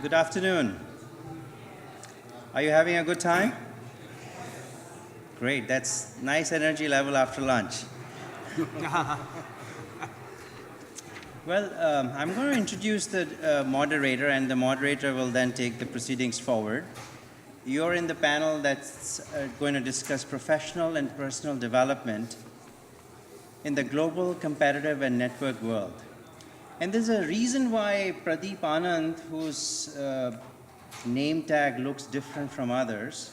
Good afternoon. Are you having a good time? Great, that's nice energy level after lunch. Well, I'm going to introduce the moderator, and the moderator will then take the proceedings forward. You're in the panel that's going to discuss professional and personal development in the global, competitive, and network world. And there's a reason why Pradeep Anand, whose name tag looks different from others,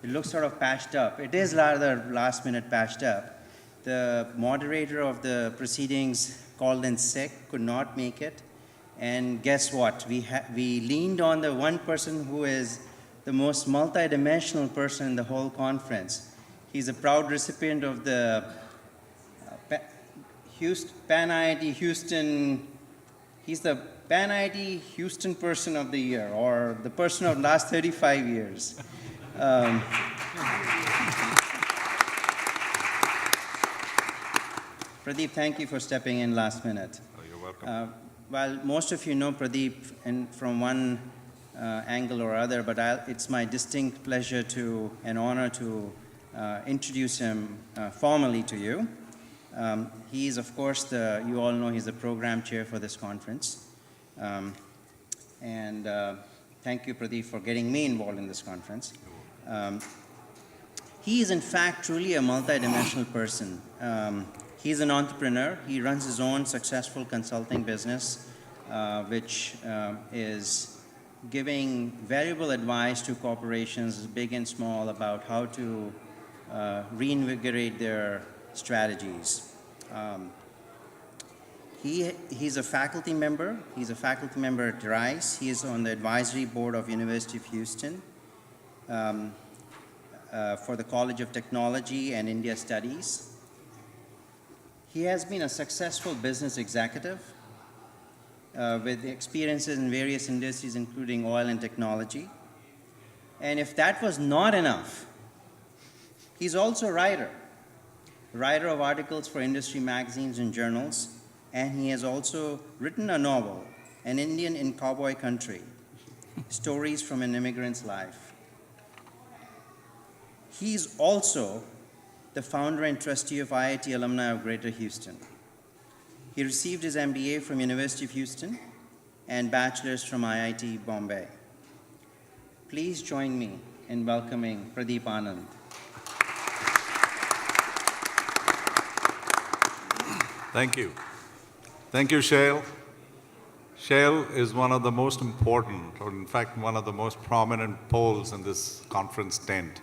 it looks sort of patched up. It is rather last minute patched up. The moderator of the proceedings called in sick, could not make it. And guess what? We leaned on the one person who is the most multidimensional person in the whole conference. He's a proud recipient of the Pan IIT Houston. He's the Pan IIT Houston Person of the Year, or the person of the last 35 years. Pradeep, thank you for stepping in last minute. Oh, you're welcome. Well, most of you know Pradeep from one angle or other, but it's my distinct pleasure and honor to introduce him formally to you. He is, of course, you all know he's the program chair for this conference. And thank you, Pradeep, for getting me involved in this conference. He is, in fact, truly a multidimensional person. He's an entrepreneur. He runs his own successful consulting business, which is giving valuable advice to corporations, big and small, about how to reinvigorate their strategies. He's a faculty member. He's a faculty member at Rice. He is on the advisory board of University of Houston for the College of Technology and India Studies. He has been a successful business executive with experiences in various industries, including oil and technology. And if that was not enough, he's also a writer of articles for industry magazines and journals, and he has also written a novel, An Indian in Cowboy Country, Stories from an Immigrant's Life. He's also the founder and trustee of IIT Alumni of Greater Houston. He received his MBA from University of Houston and bachelor's from IIT Bombay. Please join me in welcoming Pradeep Anand. Thank you. Thank you, Shail. Shail is one of the most important, or in fact, one of the most prominent poles in this conference tent.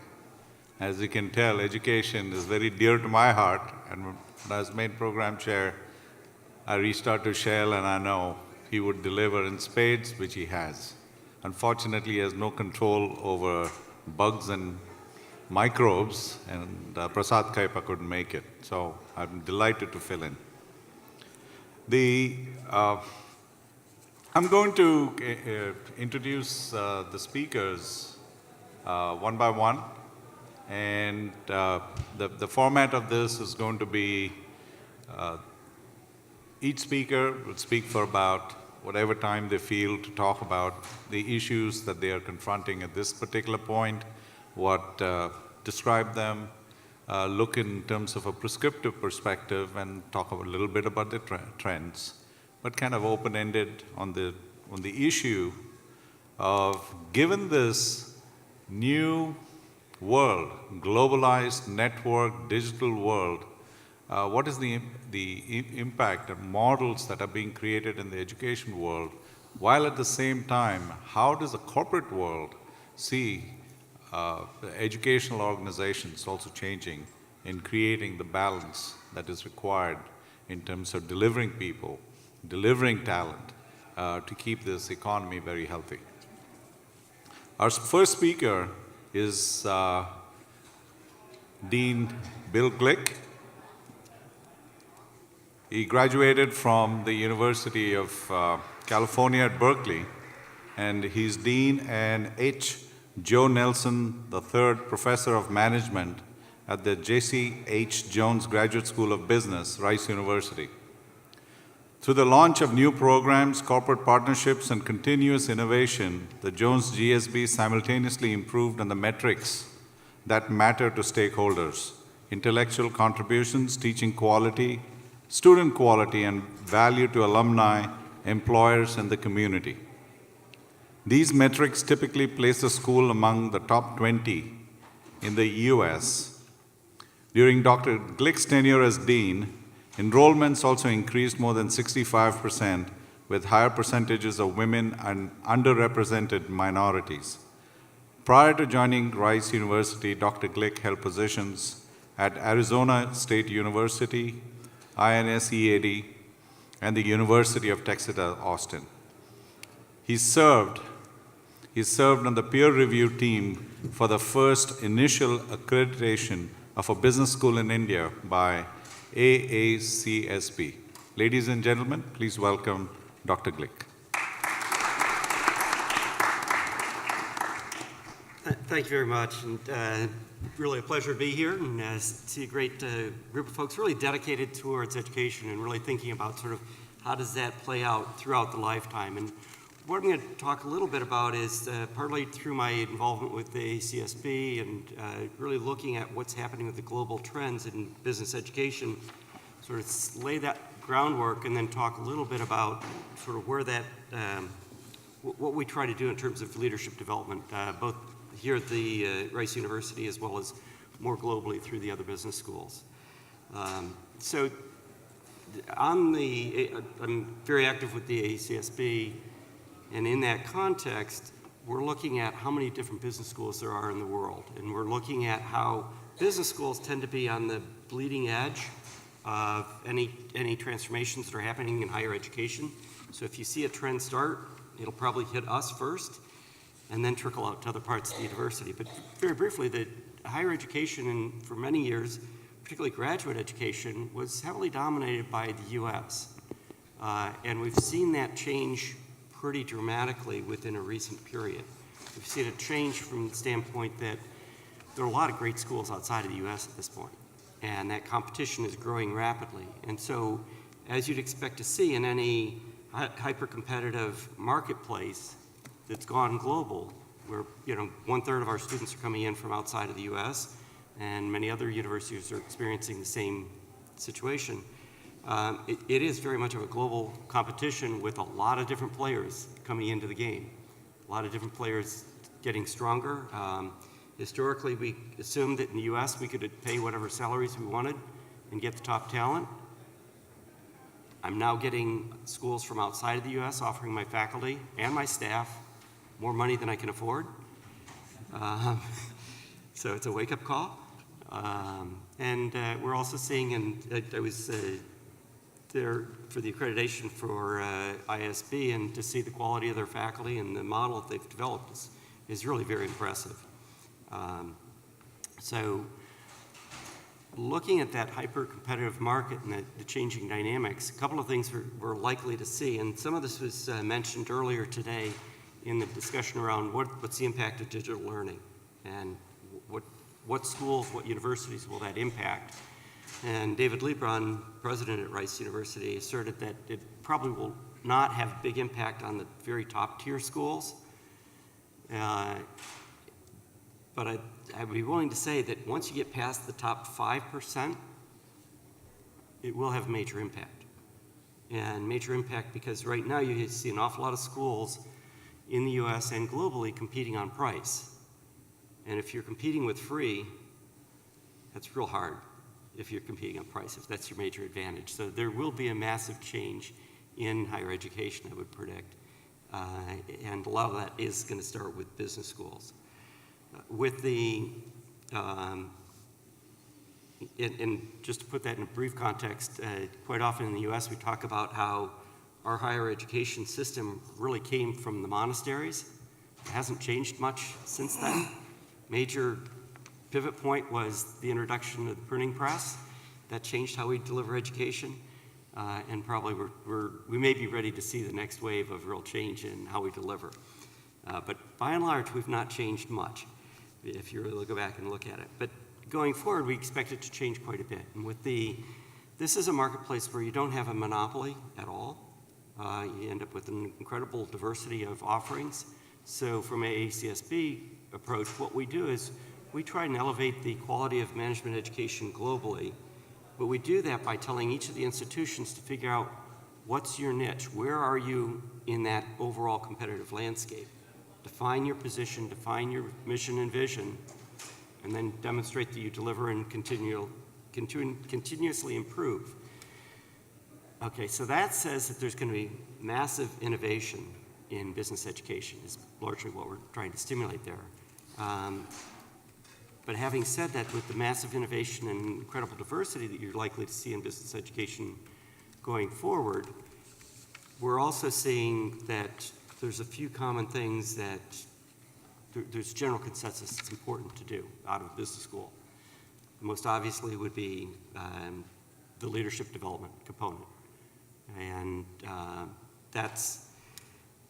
As you can tell, education is very dear to my heart, and when I was made program chair, I reached out to Shail, and I know he would deliver in spades, which he has. Unfortunately, he has no control over bugs and microbes, and Prasad Kaipa couldn't make it, so I'm delighted to fill in. I'm going to introduce the speakers one by one. And the format of this is going to be each speaker will speak for about whatever time they feel to talk about the issues that they are confronting at this particular point, what describe them, look in terms of a prescriptive perspective, and talk a little bit about the trends, but kind of open-ended on the issue of, given this new world, globalized, network, digital world, what is the impact and models that are being created in the education world, while at the same time, how does the corporate world see the educational organizations also changing in creating the balance that is required in terms of delivering people, delivering talent to keep this economy very healthy. Our first speaker is Dean Bill Glick. He graduated from the University of California at Berkeley, and he's Dean and H. Joe Nelson III Professor of Management at the J.C. H. Jones Graduate School of Business, Rice University. Through the launch of new programs, corporate partnerships, and continuous innovation, the Jones GSB simultaneously improved on the metrics that matter to stakeholders: intellectual contributions, teaching quality, student quality, and value to alumni, employers, and the community. These metrics typically place the school among the top 20 in the US. During Dr. Glick's tenure as dean, enrollments also increased more than 65%, with higher percentages of women and underrepresented minorities. Prior to joining Rice University, Dr. Glick held positions at Arizona State University, INS-EAD, and the University of Texas at Austin. He served on the peer review team for the first initial accreditation of a business school in India by AACSB. Ladies and gentlemen, please welcome Dr. Glick. Thank you very much, and really a pleasure to be here and see a great group of folks really dedicated towards education and really thinking about sort of how does that play out throughout the lifetime. And what I'm going to talk a little bit about is partly through my involvement with the ACSB and really looking at what's happening with the global trends in business education, sort of lay that groundwork and then talk a little bit about sort of where that, what we try to do in terms of leadership development, both here at the Rice University as well as more globally through the other business schools. So I'm very active with the ACSB, and in that context, we're looking at how many different business schools there are in the world, and we're looking at how business schools tend to be on the bleeding edge of any transformations that are happening in higher education. So if you see a trend start, it'll probably hit us first, and then trickle out to other parts of the university. But very briefly, the higher education, for many years, particularly graduate education, was heavily dominated by the US. And we've seen that change pretty dramatically within a recent period. We've seen it change from the standpoint that there are a lot of great schools outside of the US at this point, and that competition is growing rapidly. And so, as you'd expect to see in any hyper-competitive marketplace that's gone global, where 1/3 of our students are coming in from outside of the US, and many other universities are experiencing the same situation. It is very much of a global competition with a lot of different players coming into the game, a lot of different players getting stronger. Historically, we assumed that in the US we could pay whatever salaries we wanted and get the top talent. I'm now getting schools from outside of the US offering my faculty and my staff more money than I can afford. So it's a wake-up call. And we're also seeing, and I was there for the accreditation for ISB, and to see the quality of their faculty and the model that they've developed is really very impressive. So looking at that hyper-competitive market and the changing dynamics, a couple of things we're likely to see, and some of this was mentioned earlier today in the discussion around what's the impact of digital learning, and what schools, what universities will that impact. And David Lebron, president at Rice University, asserted that it probably will not have a big impact on the very top tier schools. But I would be willing to say that once you get past the top 5%, it will have major impact. And major impact because right now you see an awful lot of schools in the US and globally competing on price. And if you're competing with free, that's real hard if you're competing on price, if that's your major advantage. So there will be a massive change in higher education, I would predict. And a lot of that is going to start with business schools. With the, and just to put that in a brief context, quite often in the US we talk about how our higher education system really came from the monasteries. It hasn't changed much since then. Major pivot point was the introduction of the printing press. That changed how we deliver education, and probably we may be ready to see the next wave of real change in how we deliver. But by and large, we've not changed much, if you really go back and look at it. But going forward, we expect it to change quite a bit. And with the This is a marketplace where you don't have a monopoly at all. You end up with an incredible diversity of offerings. So from an ACSB approach, what we do is we try and elevate the quality of management education globally, but we do that by telling each of the institutions to figure out what's your niche, where are you in that overall competitive landscape. Define your position, define your mission and vision, and then demonstrate that you deliver and continuously improve. Okay, so that says that there's going to be massive innovation in business education is largely what we're trying to stimulate there. But having said that, with the massive innovation and incredible diversity that you're likely to see in business education going forward, we're also seeing that there's a few common things that there's general consensus it's important to do out of business school. Most obviously would be the leadership development component. And that's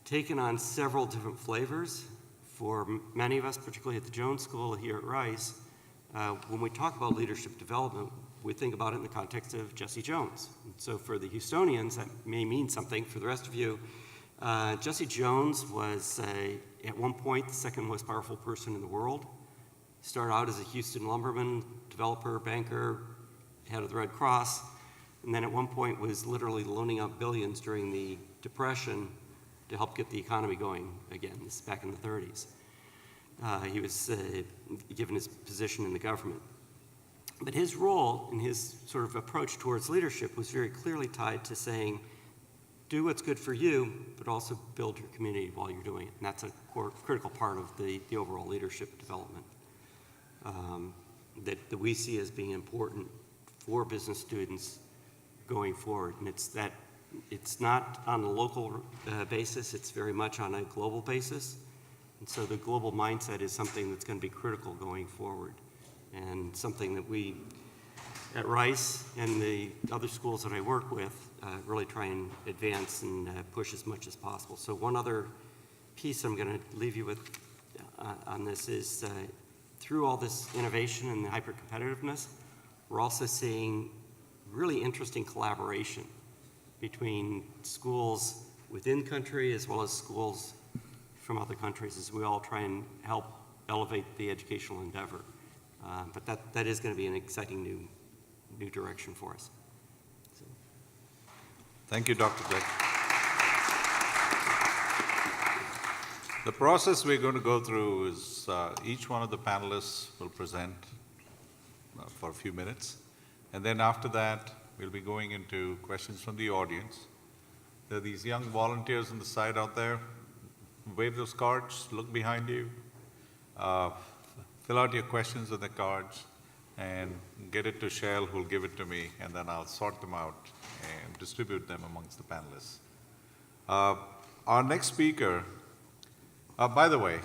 taken on several different flavors. For many of us, particularly at the Jones School here at Rice, when we talk about leadership development, we think about it in the context of Jesse Jones. And so for the Houstonians, that may mean something. For the rest of you, Jesse Jones was, at one point, the second most powerful person in the world. He started out as a Houston lumberman, developer, banker, head of the Red Cross, and then at one point was literally loaning out billions during the Depression to help get the economy going again. This is back in the 30s. He was given his position in the government. But his role and his sort of approach towards leadership was very clearly tied to saying, do what's good for you, but also build your community while you're doing it. And that's a critical part of the overall leadership development that we see as being important for business students going forward. And it's not on a local basis, it's very much on a global basis. And so the global mindset is something that's going to be critical going forward, and something that we at Rice and the other schools that I work with really try and advance and push as much as possible. So one other piece I'm going to leave you with on this is through all this innovation and the hyper-competitiveness, we're also seeing really interesting collaboration between schools within country as well as schools from other countries as we all try and help elevate the educational endeavor. But that is going to be an exciting new direction for us. So. Thank you, Dr. Glick. The process we're going to go through is each one of the panelists will present for a few minutes, and then after that, we'll be going into questions from the audience. There are these young volunteers on the side out there. Wave those cards, look behind you, fill out your questions on the cards, and get it to Shell, who'll give it to me, and then I'll sort them out and distribute them amongst the panelists. Our next speaker, by the way,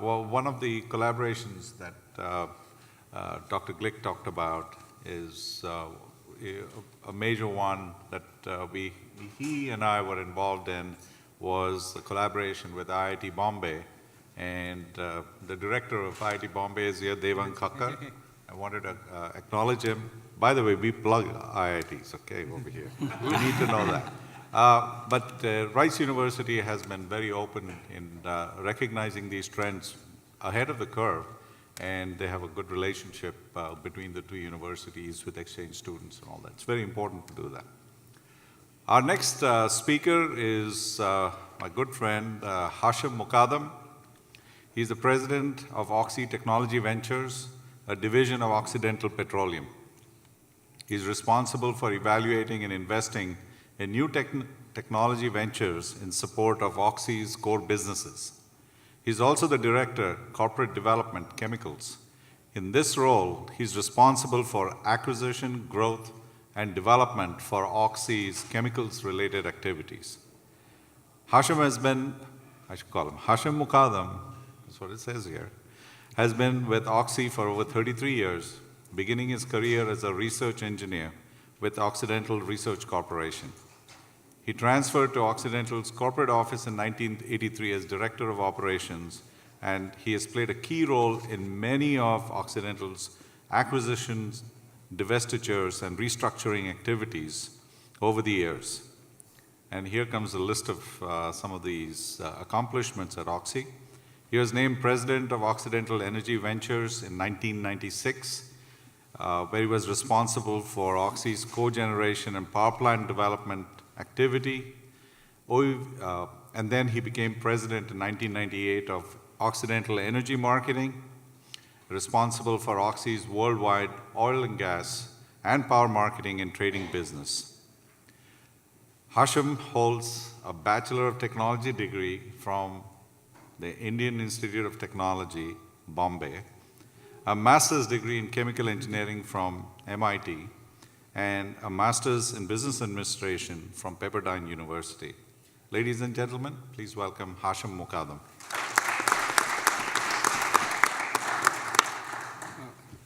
one of the collaborations that Dr. Glick talked about is a major one that he and I were involved in was a collaboration with IIT Bombay, and the director of IIT Bombay is here, Devang Kakkar. I wanted to acknowledge him. By the way, we plug IITs, okay, over here. You need to know that. But Rice University has been very open in recognizing these trends ahead of the curve, and they have a good relationship between the two universities with exchange students and all that. It's very important to do that. Our next speaker is my good friend, Hashem Mukadam. He's the president of Oxy Technology Ventures, a division of Occidental Petroleum. He's responsible for evaluating and investing in new technology ventures in support of Oxy's core businesses. He's also the director, corporate development, chemicals. In this role, he's responsible for acquisition, growth, and development for Oxy's chemicals-related activities. Hashem has been, I should call him, Hashem Mukadam, that's what it says here, has been with Oxy for over 33 years, beginning his career as a research engineer with Occidental Research Corporation. He transferred to Occidental's corporate office in 1983 as Director of Operations, and he has played a key role in many of Occidental's acquisitions divestitures, and restructuring activities over the years. And here comes a list of some of these accomplishments at Oxy. He was named president of Occidental Energy Ventures in 1996, where he was responsible for Oxy's cogeneration and power plant development activity. And then he became president in 1998 of Occidental Energy Marketing, responsible for Oxy's worldwide oil and gas and power marketing and trading business. Hashem holds a Bachelor of Technology degree from the Indian Institute of Technology, Bombay, a master's degree in chemical engineering from MIT, and a master's in business administration from Pepperdine University. Ladies and gentlemen, please welcome Hashem Mukadam.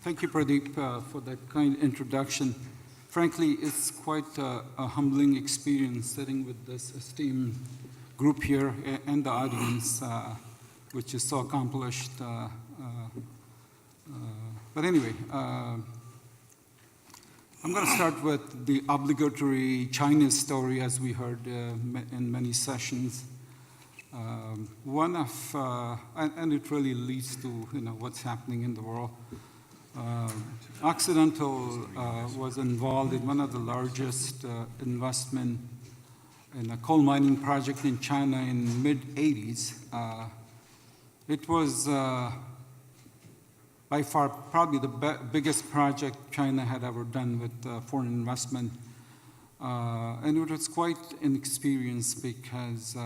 Thank you, Pradeep, for that kind introduction. Frankly, it's quite a humbling experience sitting with this esteemed group here and the audience, which is so accomplished. But anyway, I'm going to start with the obligatory China story, as we heard in many sessions. And it really leads to what's happening in the world. Occidental was involved in one of the largest investment in a coal mining project in China in mid-'80s. It was by far probably the biggest project China had ever done with foreign investment. And it was quite an experience because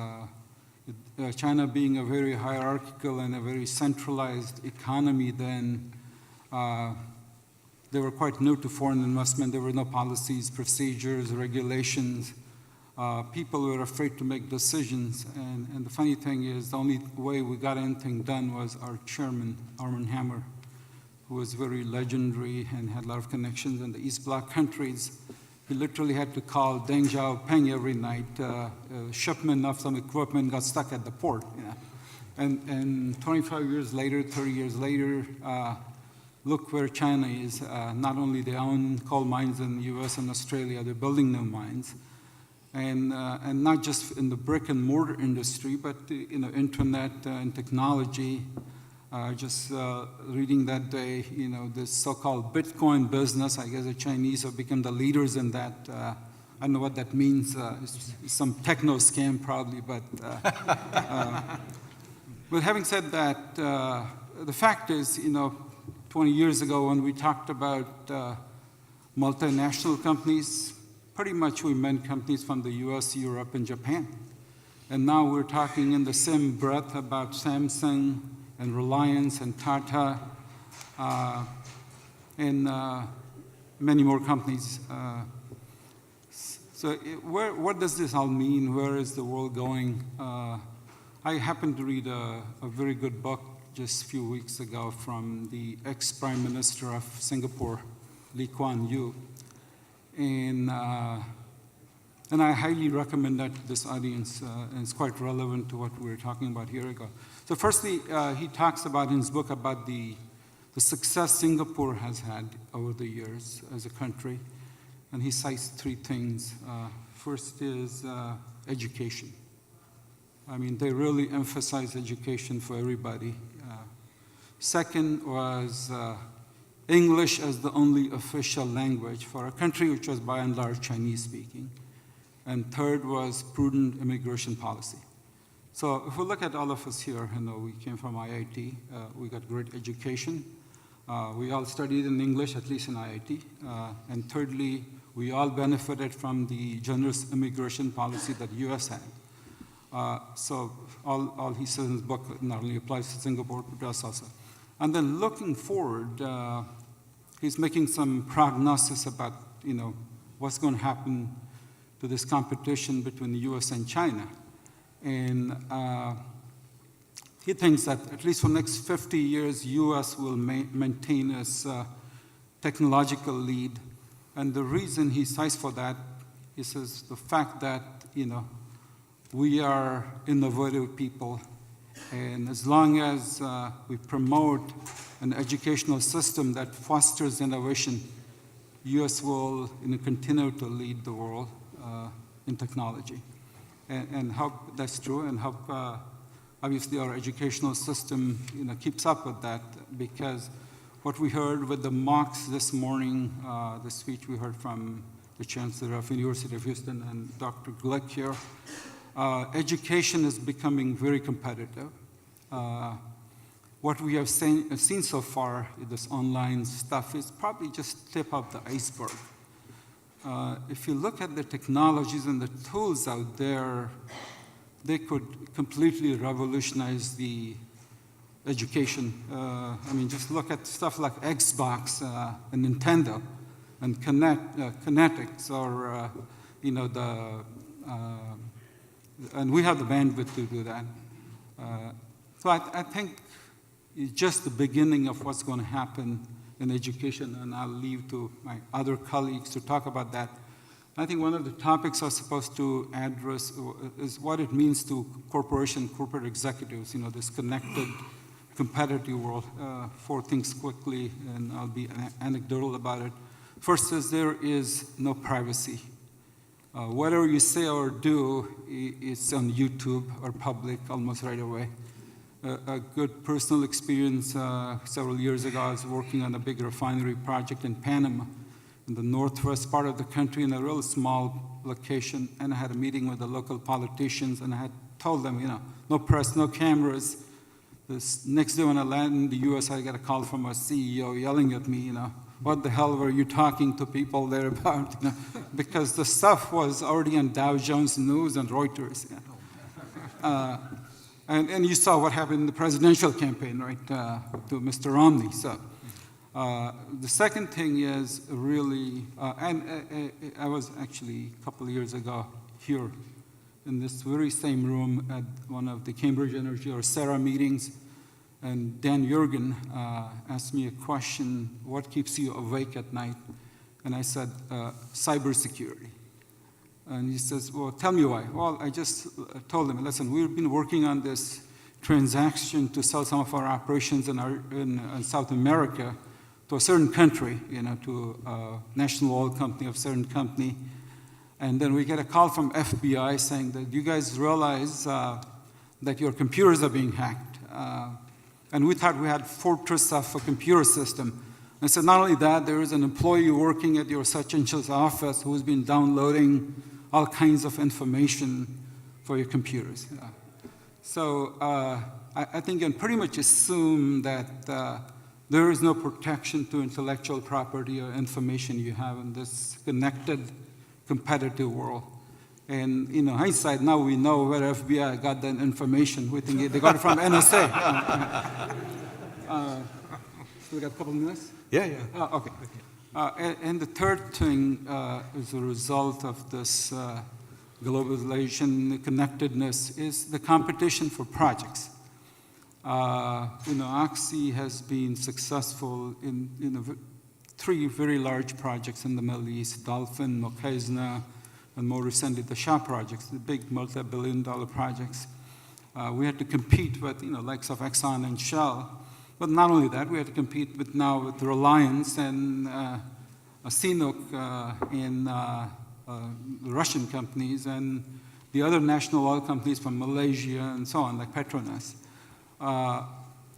China being a very hierarchical and a very centralized economy then, they were quite new to foreign investment. There were no policies, procedures, regulations. People were afraid to make decisions. And the funny thing is, the only way we got anything done was our chairman, Armand Hammer, who was very legendary and had a lot of connections in the East Bloc countries. He literally had to call Deng Xiaoping every night. A shipment of some equipment got stuck at the port. And 25 years later, 30 years later, look where China is. Not only they own coal mines in the US and Australia, they're building new mines. And not just in the brick and mortar industry, but internet and technology. Just reading that day, this so-called Bitcoin business, I guess the Chinese have become the leaders in that. I don't know what that means. It's some techno scam probably, but having said that, the fact is, 20 years ago when we talked about multinational companies, pretty much we meant companies from the US, Europe, and Japan. And now we're talking in the same breath about Samsung and Reliance and Tata and many more companies. So what does this all mean? Where is the world going? I happened to read a very good book just a few weeks ago from the ex-Prime Minister of Singapore, Lee Kuan Yew. And I highly recommend that to this audience, and it's quite relevant to what we were talking about here ago. So firstly, he talks about in his book about the success Singapore has had over the years as a country, and he cites three things. First is education. I mean, they really emphasize education for everybody. Second was English as the only official language for a country which was by and large Chinese speaking. And third was prudent immigration policy. So if we look at all of us here, we came from IIT, we got great education. We all studied in English, at least in IIT. And thirdly, we all benefited from the generous immigration policy that the US had. So all he says in his book not only applies to Singapore, but us also. And then looking forward, he's making some prognosis about, what's going to happen to this competition between the US and China. And he thinks that at least for the next 50 years, US will maintain its technological lead. And the reason he cites for that, he says the fact that, we are innovative people. And as long as we promote an educational system that fosters innovation, U.S. will continue to lead the world in technology. And hope that's true, and hope obviously our educational system keeps up with that, because what we heard with the mocks this morning, the speech we heard from the Chancellor of University of Houston and Dr. Glick here, education is becoming very competitive. What we have seen so far, this online stuff, is probably just tip of the iceberg. If you look at the technologies and the tools out there, they could completely revolutionize the education. I mean, just look at stuff like Xbox and Nintendo and Kinetics, or and we have the bandwidth to do that. So I think it's just the beginning of what's going to happen in education, and I'll leave to my other colleagues to talk about that. I think one of the topics I'm supposed to address is what it means to corporate executives, this connected, competitive world. Four things quickly, and I'll be anecdotal about it. First is there is no privacy. Whatever you say or do, it's on YouTube or public almost right away. A good personal experience several years ago, I was working on a big refinery project in Panama, in the northwest part of the country, in a real small location, and I had a meeting with the local politicians, and I had told them, no press, no cameras. This next day when I landed in the U.S., I got a call from a CEO yelling at me, what the hell were you talking to people there about? Because the stuff was already on Dow Jones News and Reuters. And you saw what happened in the presidential campaign, right, to Mr. Romney. So the second thing is really, I was actually a couple of years ago here in this very same room at one of the Cambridge Energy or SARA meetings, and Dan Yergin asked me a question, what keeps you awake at night? And I said, cybersecurity. And he says, well, tell me why. Well, I just told him, listen, we've been working on this transaction to sell some of our operations in South America to a certain country, to a national oil company of a certain company. And then we get a call from FBI saying that you guys realize that your computers are being hacked. And we thought we had fortress of a computer system. And so not only that, there is an employee working at your such and such office who's been downloading all kinds of information for your computers. So I think you can pretty much assume that there is no protection to intellectual property or information you have in this connected, competitive world. And hindsight, now we know where FBI got that information. We think they got it from NSA. We got a couple minutes? Yeah. Okay. And the third thing is a result of this globalization, the connectedness, is the competition for projects. Oxy has been successful in 3 very large projects in the Middle East, Dolphin, Mokhaizna, and more recently the Shah projects, the big multi-billion-dollar projects. We had to compete with likes of Exxon and Shell. But not only that, we had to compete with Reliance and CNOOC and the Russian companies and the other national oil companies from Malaysia and so on, like Petronas.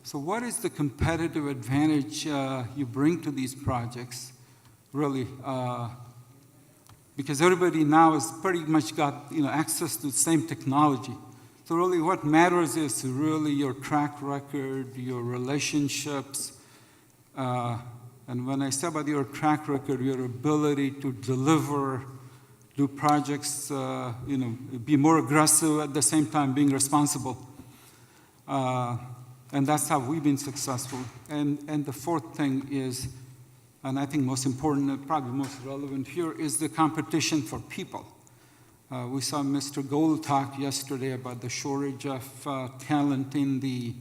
So what is the competitive advantage you bring to these projects, really? Because everybody now has pretty much got access to the same technology. So really what matters is really your track record, your relationships, and when I say about your track record, your ability to deliver, do projects, be more aggressive at the same time being responsible. And that's how we've been successful. And the fourth thing is, and I think most important and probably most relevant here, is the competition for people. We saw Mr. Gold talk yesterday about the shortage of talent in the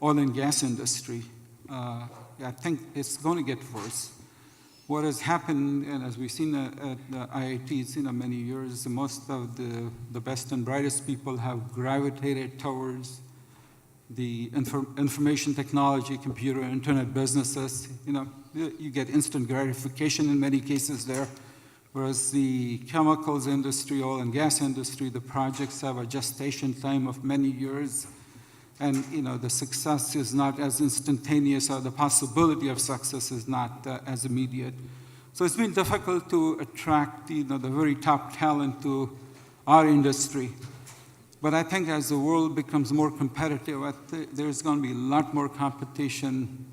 oil and gas industry. I think it's going to get worse. What has happened, and as we've seen at the IITs many years, most of the best and brightest people have gravitated towards the information technology, computer, internet businesses. you get instant gratification in many cases there. Whereas the chemicals industry, oil and gas industry, the projects have a gestation time of many years. And the success is not as instantaneous, or the possibility of success is not as immediate. So it's been difficult to attract the very top talent to our industry. But I think as the world becomes more competitive, there's going to be a lot more competition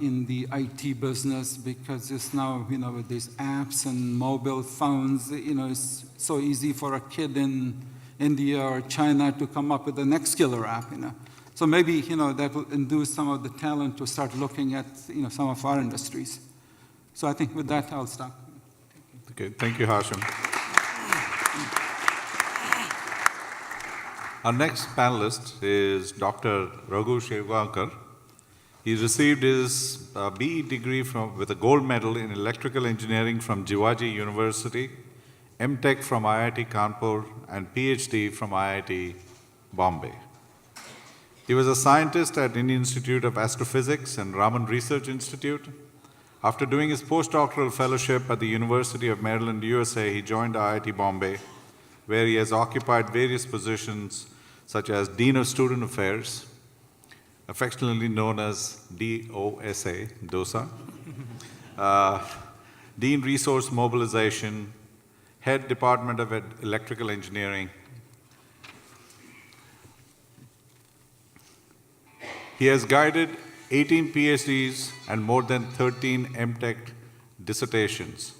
in the IT business, because it's now, with these apps and mobile phones, it's so easy for a kid in India or China to come up with the next killer app, So maybe, that will induce some of the talent to start looking at, some of our industries. So I think with that, I'll stop. Okay, thank you, Hashem. Our next panelist is Dr. Raghu Shivankar. He received his BE degree with a gold medal in electrical engineering from Jivaji University, MTech from IIT Kanpur, and PhD from IIT Bombay. He was a scientist at Indian Institute of Astrophysics and Raman Research Institute. After doing his postdoctoral fellowship at the University of Maryland, USA, he joined IIT Bombay, where he has occupied various positions such as Dean of Student Affairs, affectionately known as DOSA, Dean Resource Mobilization, Head Department of Electrical Engineering. He has guided 18 PhDs and more than 13 MTech dissertations.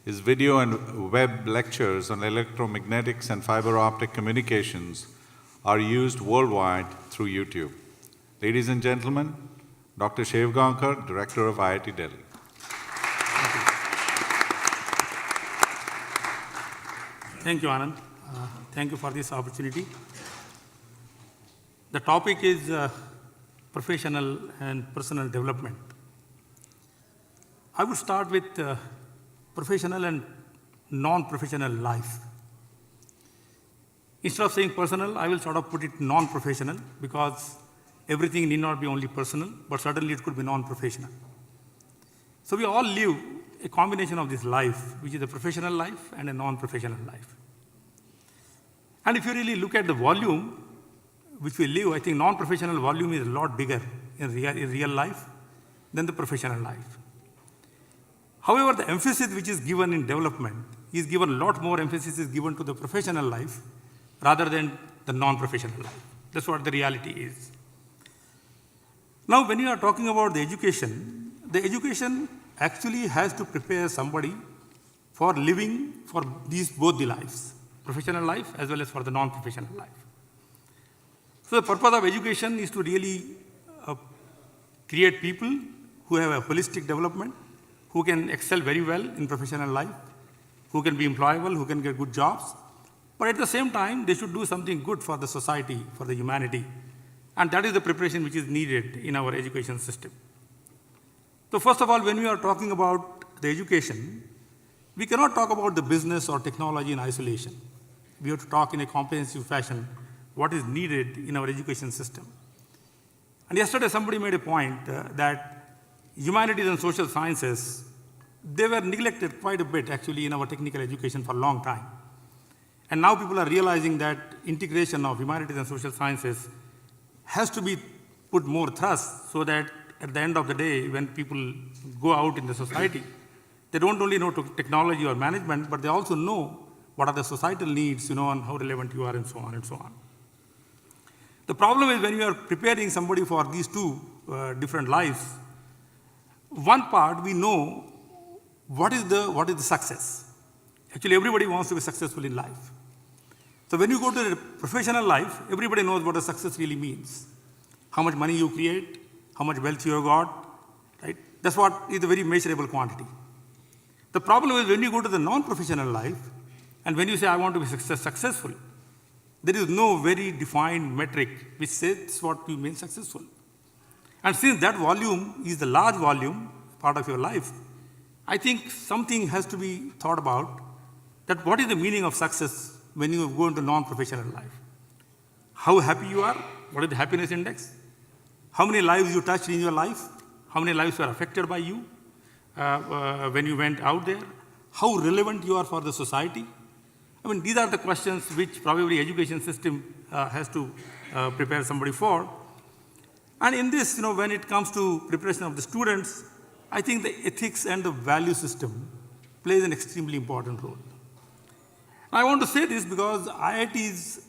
His video and web lectures on electromagnetics and fiber optic communications are used worldwide through YouTube. Ladies and gentlemen, Dr. Shivankar, Director of IIT Delhi. Thank you, Anand. Thank you for this opportunity. The topic is professional and personal development. I would start with professional and non-professional life. Instead of saying personal, I will sort of put it non-professional, because everything need not be only personal, but certainly it could be non-professional. So we all live a combination of this life, which is a professional life and a non-professional life. And if you really look at the volume which we live, I think non-professional volume is a lot bigger in real life than the professional life. However, the emphasis which is given in development is given, a lot more emphasis is given to the professional life rather than the non-professional life. That's what the reality is. Now, when you are talking about the education actually has to prepare somebody for living for both the lives, professional life as well as for the non-professional life. So the purpose of education is to really create people who have a holistic development, who can excel very well in professional life, who can be employable, who can get good jobs. But at the same time, they should do something good for the society, for the humanity. And that is the preparation which is needed in our education system. So first of all, when we are talking about the education, we cannot talk about the business or technology in isolation. We have to talk in a comprehensive fashion what is needed in our education system. And yesterday somebody made a point that humanities and social sciences, they were neglected quite a bit actually in our technical education for a long time. And now people are realizing that integration of humanities and social sciences has to be put more thrust, so that at the end of the day, when people go out in the society, they don't only know technology or management, but they also know what are the societal needs, and how relevant you are, and so on and so on. The problem is when you are preparing somebody for these two different lives, one part we know what is the success. Actually, everybody wants to be successful in life. So when you go to the professional life, everybody knows what a success really means. How much money you create, how much wealth you have got, right? That's what is a very measurable quantity. The problem is when you go to the non-professional life, and when you say, I want to be successful, there is no very defined metric which says what you mean successful. And since that volume is the large volume part of your life, I think something has to be thought about, that what is the meaning of success when you go into non-professional life. How happy you are, what is the happiness index, how many lives you touched in your life, how many lives were affected by you when you went out there, how relevant you are for the society. I mean, these are the questions which probably education system has to prepare somebody for. And in this, when it comes to preparation of the students, I think the ethics and the value system plays an extremely important role. I want to say this because IITs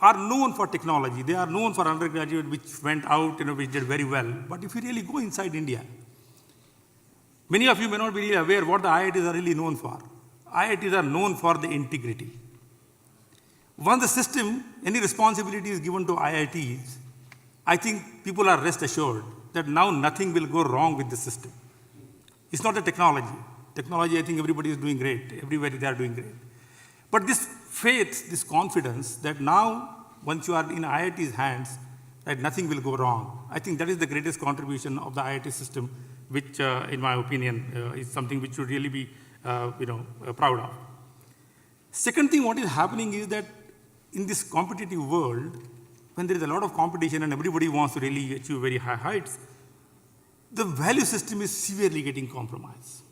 are known for technology. They are known for undergraduate which went out, which did very well. But if you really go inside India, many of you may not be really aware what the IITs are really known for. IITs are known for the integrity. Once the system, any responsibility is given to IITs, I think people are rest assured that now nothing will go wrong with the system. It's not the technology. Technology, I think everybody is doing great. Everywhere they are doing great. But this faith, this confidence that now, once you are in IIT's hands, that nothing will go wrong. I think that is the greatest contribution of the IIT system, which, in my opinion, is something which should really be, proud of. Second thing, what is happening is that in this competitive world, when there is a lot of competition and everybody wants to really achieve very high heights, the value system is severely getting compromised.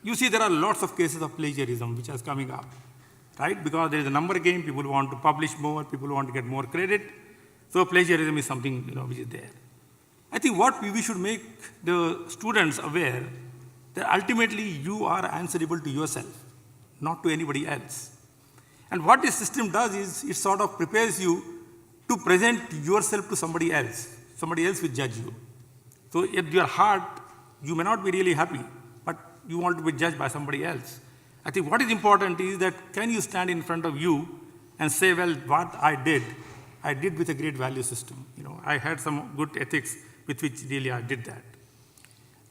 You see, there are lots of cases of plagiarism which is coming up, right? Because there is a number game, people want to publish more, people want to get more credit. So plagiarism is something which is there. I think what we should make the students aware that ultimately you are answerable to yourself, not to anybody else. And what this system does is it sort of prepares you to present yourself to somebody else. Somebody else will judge you. So at your heart, you may not be really happy, but you want to be judged by somebody else. I think what is important is that can you stand in front of you and say, well, what I did with a great value system. I had some good ethics with which really I did that.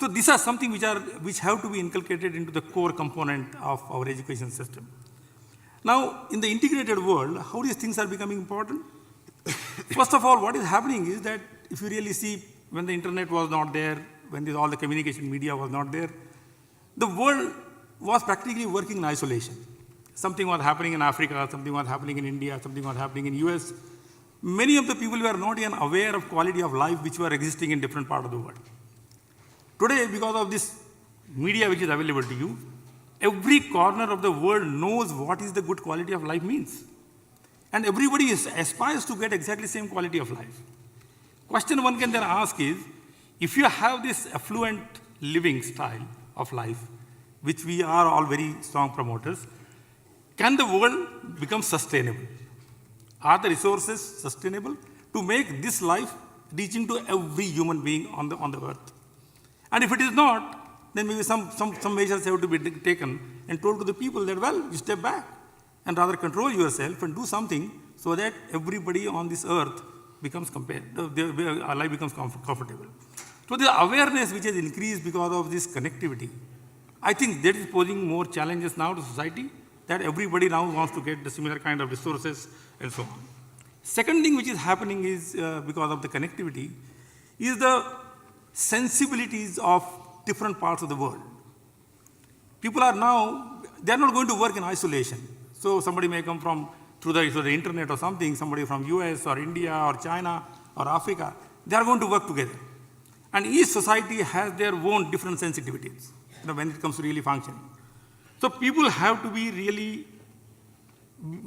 So these are something which have to be inculcated into the core component of our education system. Now, in the integrated world, how these things are becoming important? First of all, what is happening is that if you really see when the internet was not there, when all the communication media was not there, the world was practically working in isolation. Something was happening in Africa, something was happening in India, something was happening in US. Many of the people were not even aware of quality of life which were existing in different parts of the world. Today, because of this media which is available to you, every corner of the world knows what is the good quality of life means. And everybody aspires to get exactly the same quality of life. Question one can then ask is, if you have this affluent living style of life, which we are all very strong promoters, can the world become sustainable? Are the resources sustainable to make this life reaching to every human being on the earth? And if it is not, then maybe some measures have to be taken and told to the people that, well, you step back and rather control yourself and do something so that everybody on this earth becomes our life becomes comfortable. So the awareness which has increased because of this connectivity, I think that is posing more challenges now to society, that everybody now wants to get the similar kind of resources and so on. Second thing which is happening is, because of the connectivity, is the sensibilities of different parts of the world. People are now, they are not going to work in isolation. So somebody may come from through the internet or something, somebody from US or India or China or Africa, they are going to work together. And each society has their own different sensitivities when it comes to really functioning. So people have to be really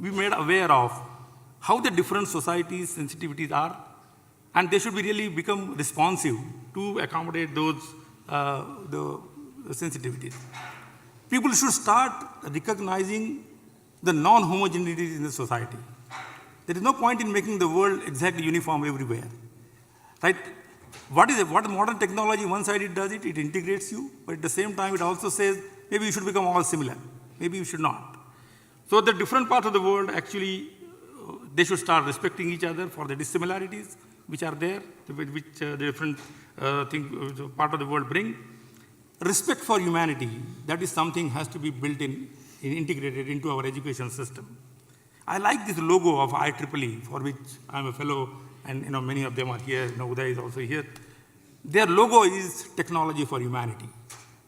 be made aware of how the different societies' sensitivities are, and they should be really become responsive to accommodate those the sensitivities. People should start recognizing the non-homogeneities in the society. There is no point in making the world exactly uniform everywhere, right? What modern technology, one side it does it integrates you, but at the same time it also says maybe you should become all similar, maybe you should not. So the different parts of the world actually, they should start respecting each other for the dissimilarities which are there, which the different part of the world bring. Respect for humanity, that is something has to be built in integrated into our education system. I like this logo of IEEE, for which I'm a fellow, and many of them are here. Uday is also here. Their logo is technology for humanity.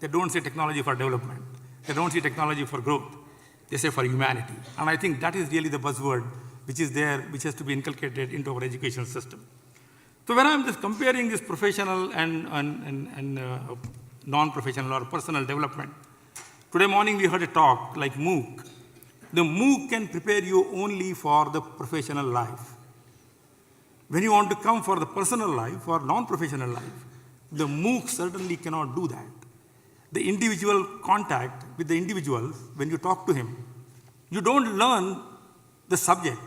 They don't say technology for development. They don't say technology for growth. They say for humanity. And I think that is really the buzzword which is there, which has to be inculcated into our education system. So when I'm just comparing this professional and non-professional or personal development, today morning we heard a talk like MOOC. The MOOC can prepare you only for the professional life. When you want to come for the personal life or non-professional life, the MOOC certainly cannot do that. The individual contact with the individuals, when you talk to him, you don't learn the subject.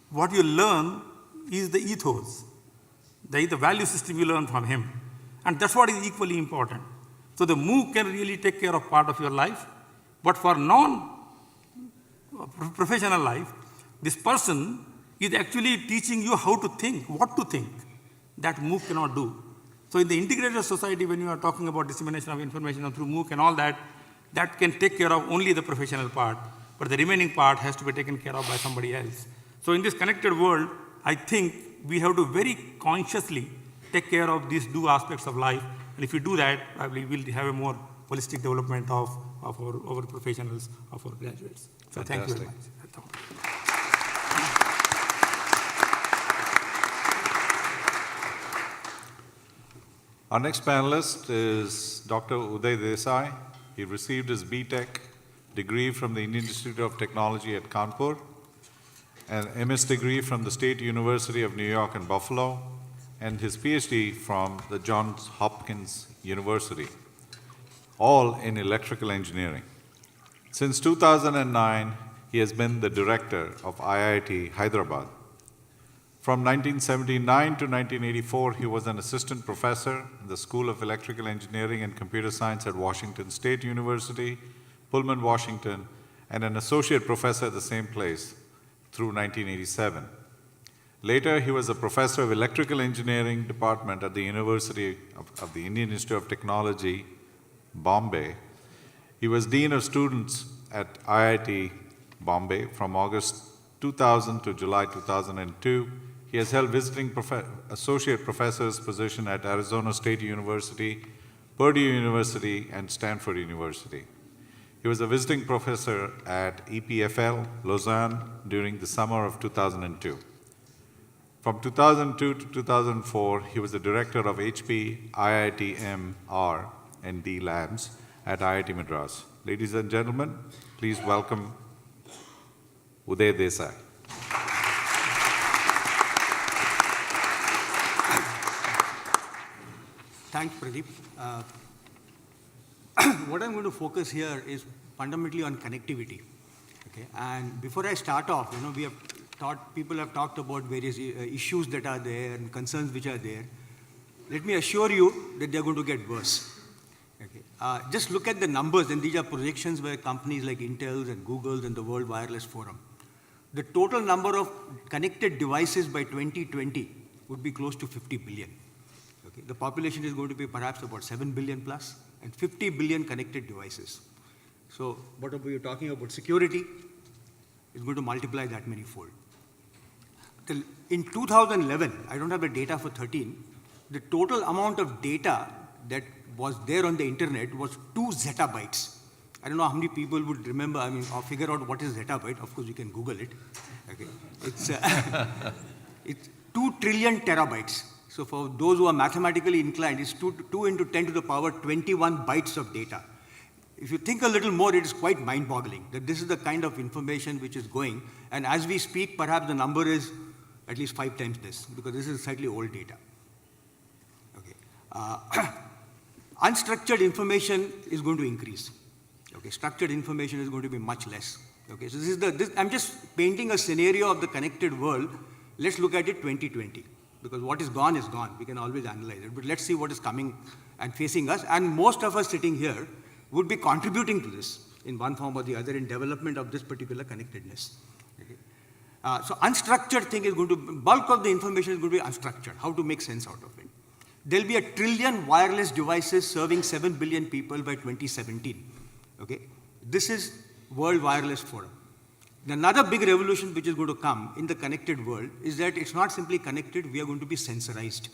What you learn is the ethos, the value system you learn from him. And that's what is equally important. So the MOOC can really take care of part of your life, but for non-professional life, this person is actually teaching you how to think, what to think. That MOOC cannot do. So in the integrated society, when you are talking about dissemination of information through MOOC and all that, that can take care of only the professional part, but the remaining part has to be taken care of by somebody else. So in this connected world, I think we have to very consciously take care of these two aspects of life. And if we do that, probably we'll have a more holistic development of our professionals, of our graduates. So thank you very much. Our next panelist is Dr. Uday Desai. He received his B.Tech degree from the Indian Institute of Technology at Kanpur, an MS degree from the State University of New York in Buffalo, and his PhD from the Johns Hopkins University, all in electrical engineering. Since 2009, he has been the director of IIT Hyderabad. From 1979 to 1984, he was an assistant professor in the School of Electrical Engineering and Computer Science at Washington State University, Pullman, Washington, and an associate professor at the same place through 1987. Later, he was a professor of Electrical Engineering Department at the University of the Indian Institute of Technology, Bombay. He was Dean of Students at IIT Bombay from August 2000 to July 2002. He has held visiting associate professor's position at Arizona State University, Purdue University, and Stanford University. He was a visiting professor at EPFL, Lausanne, during the summer of 2002. From 2002 to 2004, he was the director of HP IITM R&D Labs at IIT Madras. Ladies and gentlemen, please welcome Uday Desai. Thanks, Pradeep. What I'm going to focus here is fundamentally on connectivity. Okay? And before I start off, people have talked about various issues that are there and concerns which are there. Let me assure you that they're going to get worse. Okay? Just look at the numbers, and these are projections by companies like Intel and Google and the World Wireless Forum. The total number of connected devices by 2020 would be close to 50 billion. Okay. The population is going to be perhaps about 7 billion plus, and 50 billion connected devices. So what are we talking about? Security is going to multiply that many fold. In 2011, I don't have the data for 13, the total amount of data that was there on the internet was 2 zettabytes. I don't know how many people would remember, or figure out what is zettabyte. Of course, you can Google it. Okay. It's 2 trillion terabytes. So for those who are mathematically inclined, it's 2 into 10 to the power 21 bytes of data. If you think a little more, it is quite mind-boggling that this is the kind of information which is going. And as we speak, perhaps the number is at least 5 times this, because this is slightly old data. Okay. Unstructured information is going to increase. Okay. Structured information is going to be much less. Okay. So I'm just painting a scenario of the connected world. Let's look at it 2020. Because what is gone is gone. We can always analyze it. But let's see what is coming and facing us. And most of us sitting here would be contributing to this in one form or the other in development of this particular connectedness. Okay. So unstructured thing is going to, bulk of the information is going to be unstructured. How to make sense out of it. There'll be 1 trillion wireless devices serving 7 billion people by 2017. Okay. This is World Wireless Forum. Another big revolution which is going to come in the connected world is that it's not simply connected, we are going to be sensorized.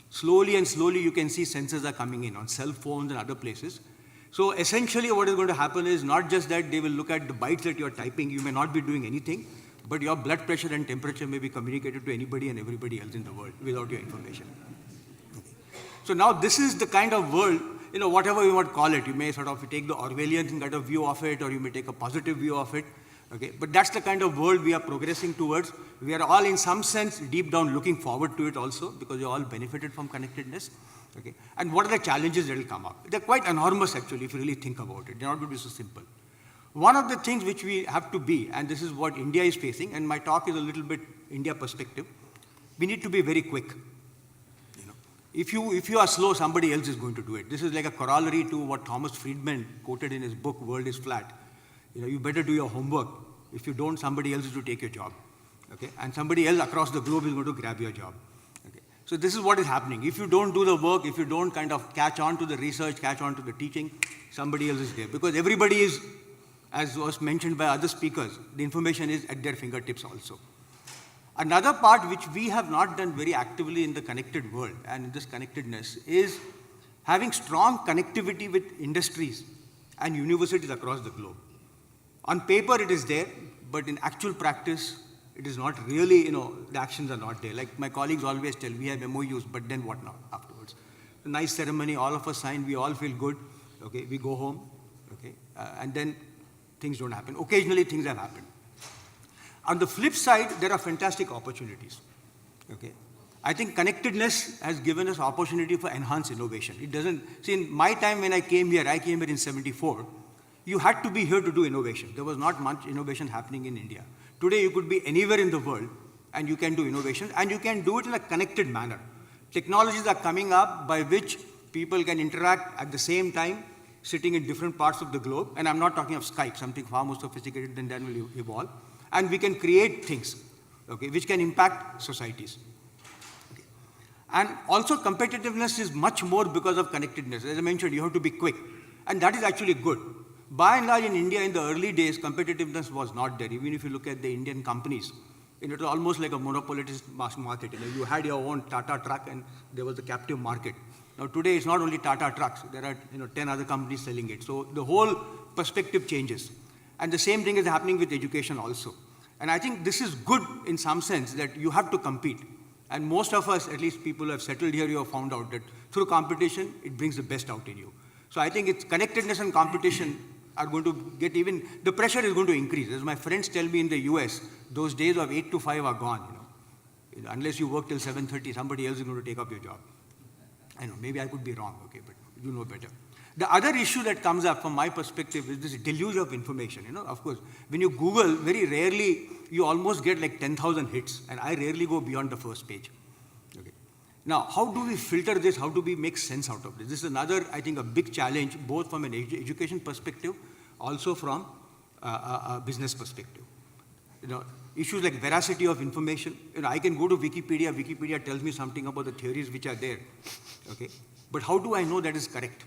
Slowly and slowly you can see sensors are coming in on cell phones and other places. So essentially what is going to happen is not just that they will look at the bytes that you're typing, you may not be doing anything, but your blood pressure and temperature may be communicated to anybody and everybody else in the world without your information. Okay. So now this is the kind of world, whatever you want to call it, you may sort of take the Orwellian kind of view of it, or you may take a positive view of it. Okay, but that's the kind of world we are progressing towards. We are all in some sense deep down looking forward to it also, because you all benefited from connectedness. Okay, and what are the challenges that will come up? They're quite enormous actually if you really think about it. They're not going to be so simple. One of the things which we have to be, and this is what India is facing, and my talk is a little bit India perspective, we need to be very quick. If you are slow, somebody else is going to do it. This is like a corollary to what Thomas Friedman quoted in his book, World is Flat. You better do your homework. If you don't, somebody else is to take your job. Okay? And somebody else across the globe is going to grab your job. Okay? So this is what is happening. If you don't do the work, if you don't kind of catch on to the research, catch on to the teaching, somebody else is there. Because everybody is, as was mentioned by other speakers, the information is at their fingertips also. Another part which we have not done very actively in the connected world and in this connectedness is having strong connectivity with industries and universities across the globe. On paper it is there, but in actual practice it is not really, the actions are not there. Like my colleagues always tell, we have MOUs, but then what now afterwards? A nice ceremony, all of us sign, we all feel good, okay, we go home, okay, and then things don't happen. Occasionally things have happened. On the flip side, there are fantastic opportunities, okay. I think connectedness has given us opportunity for enhanced innovation. It doesn't, see in my time when I came here in 74, you had to be here to do innovation. There was not much innovation happening in India. Today, you could be anywhere in the world and you can do innovation, and you can do it in a connected manner. Technologies are coming up by which people can interact at the same time, sitting in different parts of the globe. And I'm not talking of Skype, something far more sophisticated than that will evolve. And we can create things, okay, which can impact societies. Okay. And also competitiveness is much more because of connectedness. As I mentioned, you have to be quick. And that is actually good. By and large, in India, in the early days, competitiveness was not there. Even if you look at the Indian companies, it was almost like a monopolist market. You had your own Tata truck, and there was a captive market. Now today, it's not only Tata trucks. There are 10 other companies selling it. So the whole perspective changes. And the same thing is happening with education also. And I think this is good in some sense, that you have to compete. And most of us, at least people who have settled here, you have found out that through competition, it brings the best out in you. So I think it's connectedness and competition are going to get even, the pressure is going to increase. As my friends tell me in the US, those days of 8 to 5 are gone. Unless you work till 7:30, somebody else is going to take up your job. I know, maybe I could be wrong, okay, but you know better. The other issue that comes up from my perspective is this deluge of information. Of course, when you Google, very rarely you almost get like 10,000 hits, and I rarely go beyond the first page. Okay. Now, how do we filter this? How do we make sense out of this? This is another, I think, a big challenge, both from an education perspective, also from a business perspective. Issues like veracity of information. I can go to Wikipedia. Wikipedia tells me something about the theories which are there. Okay, but how do I know that is correct?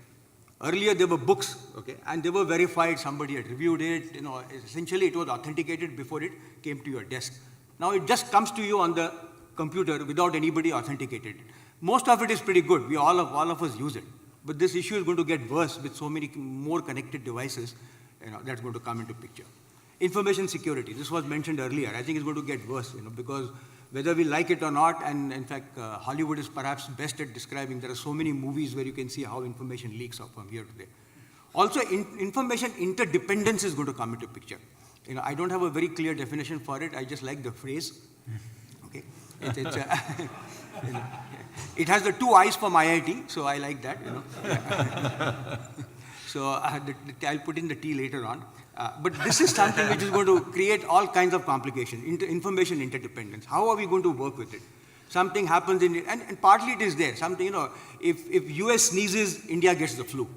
Earlier there were books, okay, and they were verified. Somebody had reviewed it. Essentially it was authenticated before it came to your desk. Now it just comes to you on the computer without anybody authenticated. Most of it is pretty good. All of us use it. But this issue is going to get worse with so many more connected devices. That's going to come into picture. Information security. This was mentioned earlier. I think it's going to get worse, because whether we like it or not, and in fact, Hollywood is perhaps best at describing, there are so many movies where you can see how information leaks from here to there. Also, information interdependence is going to come into picture. I don't have a very clear definition for it. I just like the phrase. Okay, it has the 2 I's from IIT, so I like that. So I'll put in the T later on. But this is something which is going to create all kinds of complications, information interdependence. How are we going to work with it? Something happens and partly it is there. Something, if US sneezes, India gets the flu.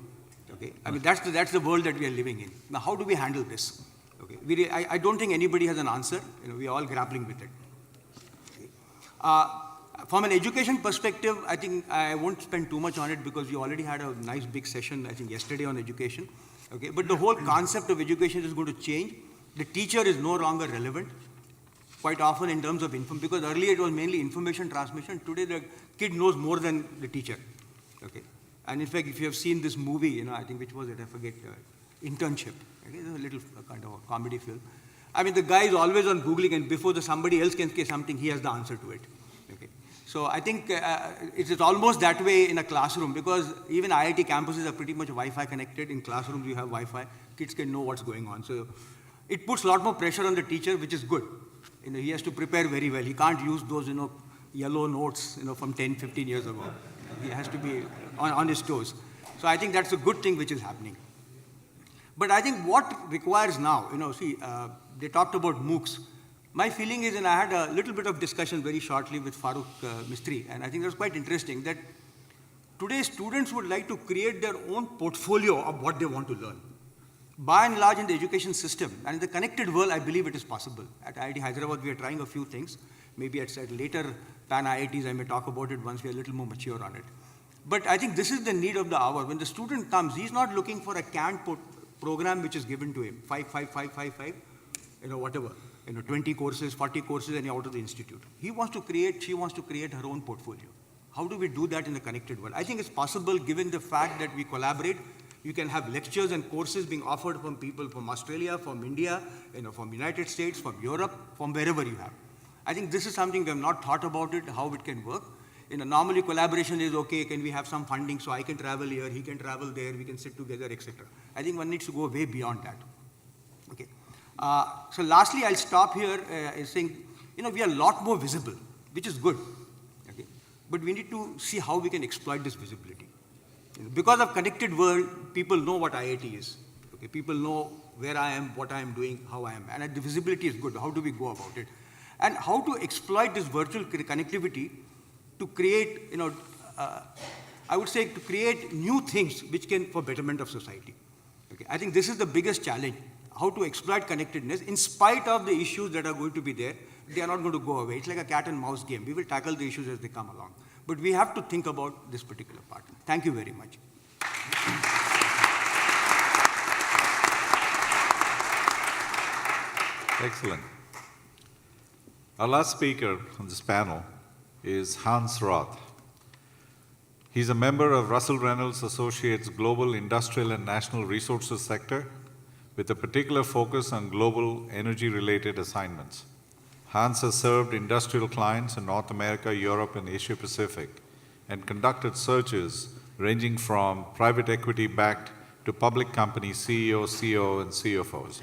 Okay, I mean that's the world that we are living in. Now, how do we handle this? Okay, I don't think anybody has an answer. We are all grappling with it. Okay. From an education perspective, I think I won't spend too much on it because we already had a nice big session, I think, yesterday on education. Okay, but the whole concept of education is going to change. The teacher is no longer relevant, quite often in terms of because earlier it was mainly information transmission. Today the kid knows more than the teacher. Okay, and in fact, if you have seen this movie, I think which was it? I forget. Internship. Okay, it's a little kind of a comedy film. I mean, the guy is always on Googling, and before somebody else can say something, he has the answer to it. Okay. So I think it is almost that way in a classroom, because even IIT campuses are pretty much Wi-Fi connected. In classrooms, you have Wi-Fi. Kids can know what's going on. So it puts a lot more pressure on the teacher, which is good. He has to prepare very well. He can't use those, yellow notes, from 10, 15 years ago. He has to be on his toes. So I think that's a good thing which is happening. But I think what requires now, they talked about MOOCs. My feeling is, and I had a little bit of discussion very shortly with Farooq Mistry, and I think that was quite interesting, that today students would like to create their own portfolio of what they want to learn. By and large in the education system, and in the connected world, I believe it is possible. At IIT Hyderabad, we are trying a few things. Maybe at later pan IITs, I may talk about it once we are a little more mature on it. But I think this is the need of the hour. When the student comes, he's not looking for a canned program which is given to him, 5, 5, 5, 5, 5, whatever, 20 courses, 40 courses, and you're out of the institute. She wants to create her own portfolio. How do we do that in the connected world? I think it's possible, given the fact that we collaborate. You can have lectures and courses being offered from people from Australia, from India, from the United States, from Europe, from wherever you have. I think this is something we have not thought about it, how it can work. Normally collaboration is, okay, can we have some funding so I can travel here, he can travel there, we can sit together, etc. I think one needs to go way beyond that. Okay. So lastly, I'll stop here saying, we are a lot more visible, which is good. Okay. But we need to see how we can exploit this visibility. Because of connected world, people know what IIT is. Okay. People know where I am, what I am doing, how I am. And the visibility is good. How do we go about it? And how to exploit this virtual connectivity to create, I would say, to create new things which can, for betterment of society. Okay. I think this is the biggest challenge, how to exploit connectedness in spite of the issues that are going to be there. They are not going to go away. It's like a cat and mouse game. We will tackle the issues as they come along. But we have to think about this particular part. Thank you very much. Excellent. Our last speaker on this panel is Hans Roth. He's a member of Russell Reynolds Associates' Global Industrial and National Resources sector, with a particular focus on global energy-related assignments. Hans has served industrial clients in North America, Europe, and Asia Pacific, and conducted searches ranging from private equity-backed to public company CEOs, CO, and CFOs.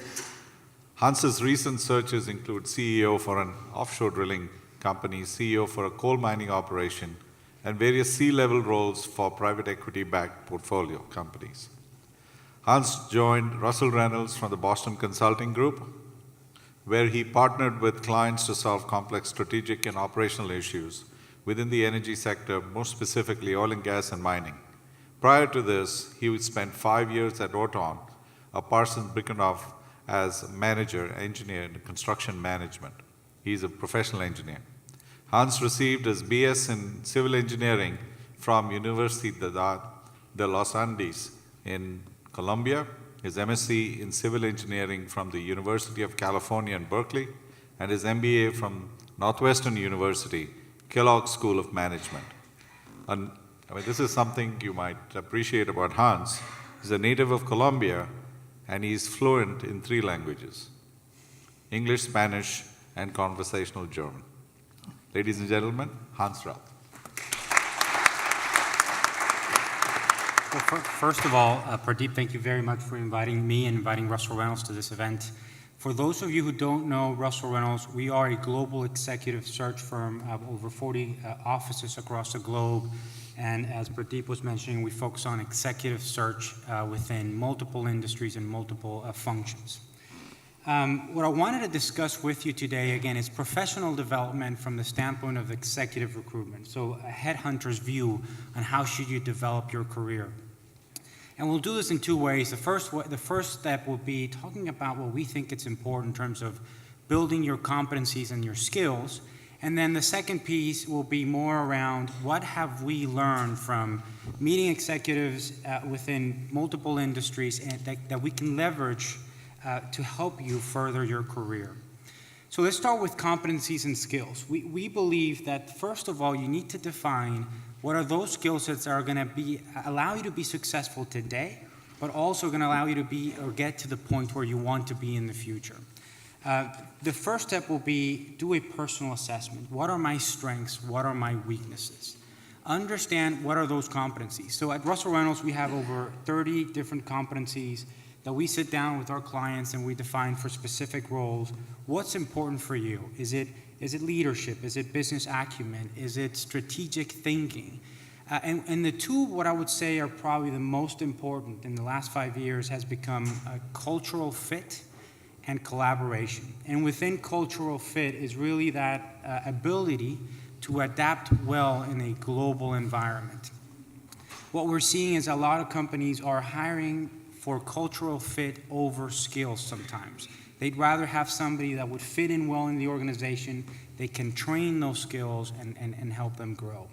Hans's recent searches include CEO for an offshore drilling company, CEO for a coal mining operation, and various C-level roles for private equity-backed portfolio companies. Hans joined Russell Reynolds from the Boston Consulting Group, where he partnered with clients to solve complex strategic and operational issues within the energy sector, more specifically oil and gas and mining. Prior to this, he would spend 5 years at Roth, a Parsons-Brinckerhoff, as manager, engineer in construction management. He's a professional engineer. Hans received his BS in civil engineering from University de Los Andes in Colombia, his MSc in civil engineering from the University of California in Berkeley, and his MBA from Northwestern University, Kellogg School of Management. And this is something you might appreciate about Hans. He's a native of Colombia, and he's fluent in 3 languages: English, Spanish, and conversational German. Ladies and gentlemen, Hans Roth. Well, first of all, Pradeep, thank you very much for inviting me and inviting Russell Reynolds to this event. For those of you who don't know Russell Reynolds, we are a global executive search firm of over 40 offices across the globe. And as Pradeep was mentioning, we focus on executive search within multiple industries and multiple functions. What I wanted to discuss with you today, again, is professional development from the standpoint of executive recruitment. So a headhunter's view on how should you develop your career. And we'll do this in 2 ways. The first step will be talking about what we think it's important in terms of building your competencies and your skills. And then the second piece will be more around what have we learned from meeting executives within multiple industries and that we can leverage to help you further your career. So let's start with competencies and skills. We believe that, first of all, you need to define what are those skill sets that are going to allow you to be successful today, but also going to allow you to be or get to the point where you want to be in the future. The first step will be do a personal assessment. What are my strengths? What are my weaknesses? Understand what are those competencies. So at Russell Reynolds, we have over 30 different competencies that we sit down with our clients and we define for specific roles. What's important for you? Is it leadership? Is it business acumen? Is it strategic thinking? And the two, what I would say, are probably the most important in the last 5 years has become cultural fit and collaboration. And within cultural fit is really that ability to adapt well in a global environment. What we're seeing is a lot of companies are hiring for cultural fit over skills sometimes. They'd rather have somebody that would fit in well in the organization, they can train those skills and help them grow.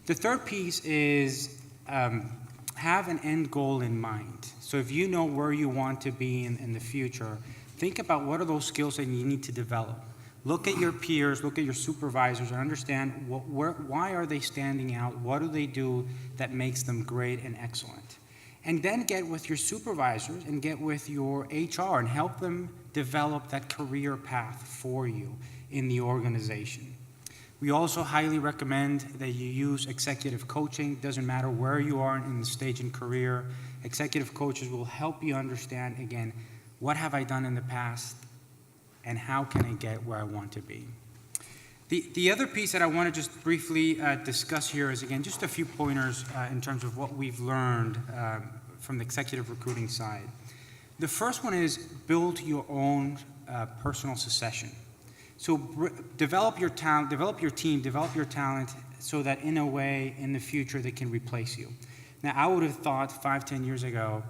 The third piece is have an end goal in mind. So if you know where you want to be in the future, think about what are those skills that you need to develop. Look at your peers, look at your supervisors, and understand why are they standing out, what do they do that makes them great and excellent. And then get with your supervisors and get with your HR and help them develop that career path for you in the organization. We also highly recommend that you use executive coaching. Doesn't matter where you are in the stage in career. Executive coaches will help you understand, again, what have I done in the past and how can I get where I want to be. The other piece that I want to just briefly discuss here is, again, just a few pointers in terms of what we've learned from the executive recruiting side. The first one is build your own personal succession. So develop your talent, develop your team, develop your talent so that in a way, in the future, they can replace you. Now, I would have thought 5-10 years ago,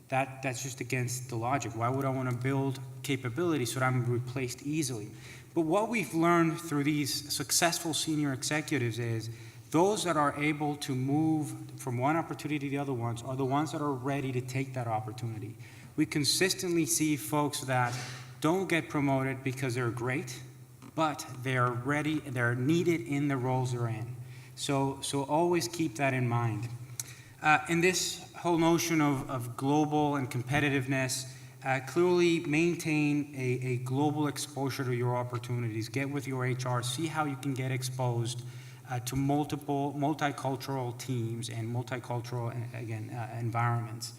that's just against the logic. Why would I want to build capability so that I'm replaced easily? But what we've learned through these successful senior executives is those that are able to move from one opportunity to the other ones are the ones that are ready to take that opportunity. We consistently see folks that don't get promoted because they're great, but they're ready, they're needed in the roles they're in. So always keep that in mind. And this whole notion of global and competitiveness, clearly maintain a global exposure to your opportunities. Get with your HR, see how you can get exposed to multiple multicultural teams and multicultural, again, environments.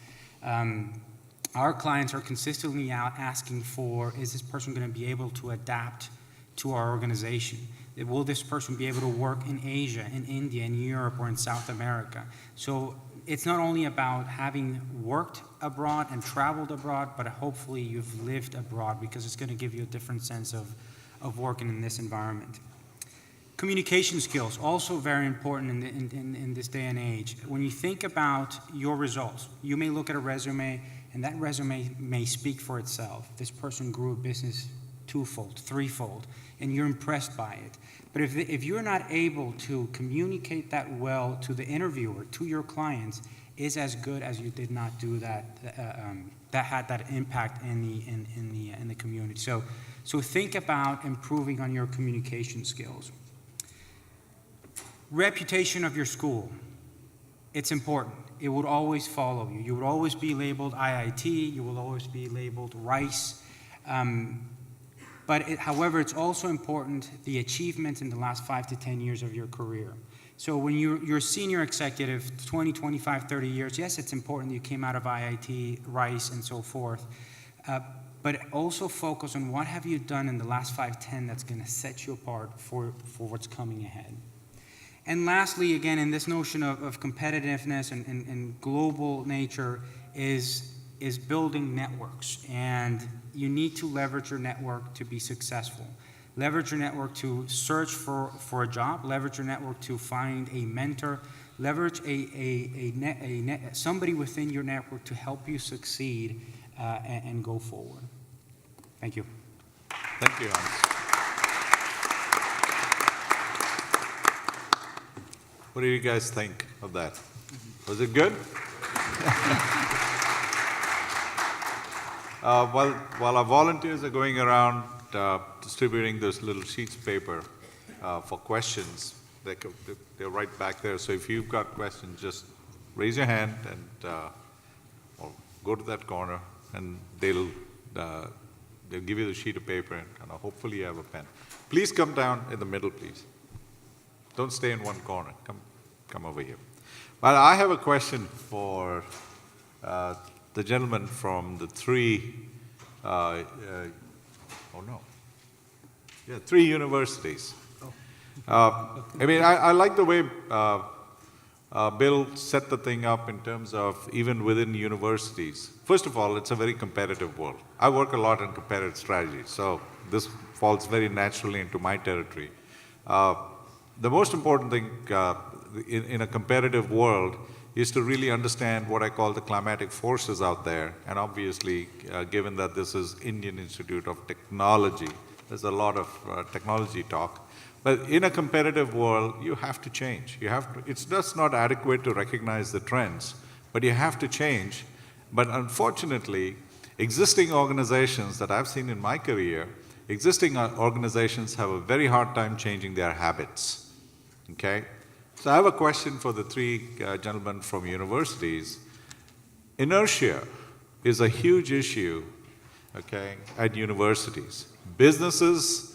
Our clients are consistently out asking for, is this person going to be able to adapt to our organization? Will this person be able to work in Asia, in India, in Europe, or in South America? So it's not only about having worked abroad and traveled abroad, but hopefully you've lived abroad, because it's going to give you a different sense of working in this environment. Communication skills, also very important in this day and age. When you think about your results, you may look at a resume, and that resume may speak for itself. This person grew a business twofold, threefold, and you're impressed by it. But if you're not able to communicate that well to the interviewer, to your clients, is as good as you did not do that had that impact in the community. So think about improving on your communication skills. Reputation of your school, it's important. It would always follow you. You would always be labeled IIT. You will always be labeled Rice. However, it's also important the achievements in the last 5 to 10 years of your career. So when you're a senior executive, 20, 25, 30 years, yes, it's important that you came out of IIT, Rice, and so forth. But also focus on what have you done in the last 5, 10 that's going to set you apart for what's coming ahead. And lastly, again, in this notion of competitiveness and global nature is building networks. And you need to leverage your network to be successful. Leverage your network to search for a job. Leverage your network to find a mentor. Leverage somebody within your network to help you succeed and go forward. Thank you. Thank you, Hans. What do you guys think of that? Was it good? While our volunteers are going around distributing those little sheets of paper for questions, they're right back there. So if you've got questions, just raise your hand and or go to that corner, and they'll they'll give you the sheet of paper and hopefully you have a pen. Please come down in the middle, please. Don't stay in one corner. Come over here. But I have a question for the gentleman from the three universities. I like the way Bill set the thing up in terms of even within universities. First of all, it's a very competitive world. I work a lot in competitive strategy, so this falls very naturally into my territory. The most important thing in a competitive world is to really understand what I call the climatic forces out there. And obviously, given that this is Indian Institute of Technology, there's a lot of technology talk. But in a competitive world, you have to change. It's just not adequate to recognize the trends, but you have to change. But unfortunately, existing organizations that I've seen in my career, existing organizations have a very hard time changing their habits, okay? So I have a question for the three gentlemen from universities. Inertia is a huge issue, okay, at universities. Businesses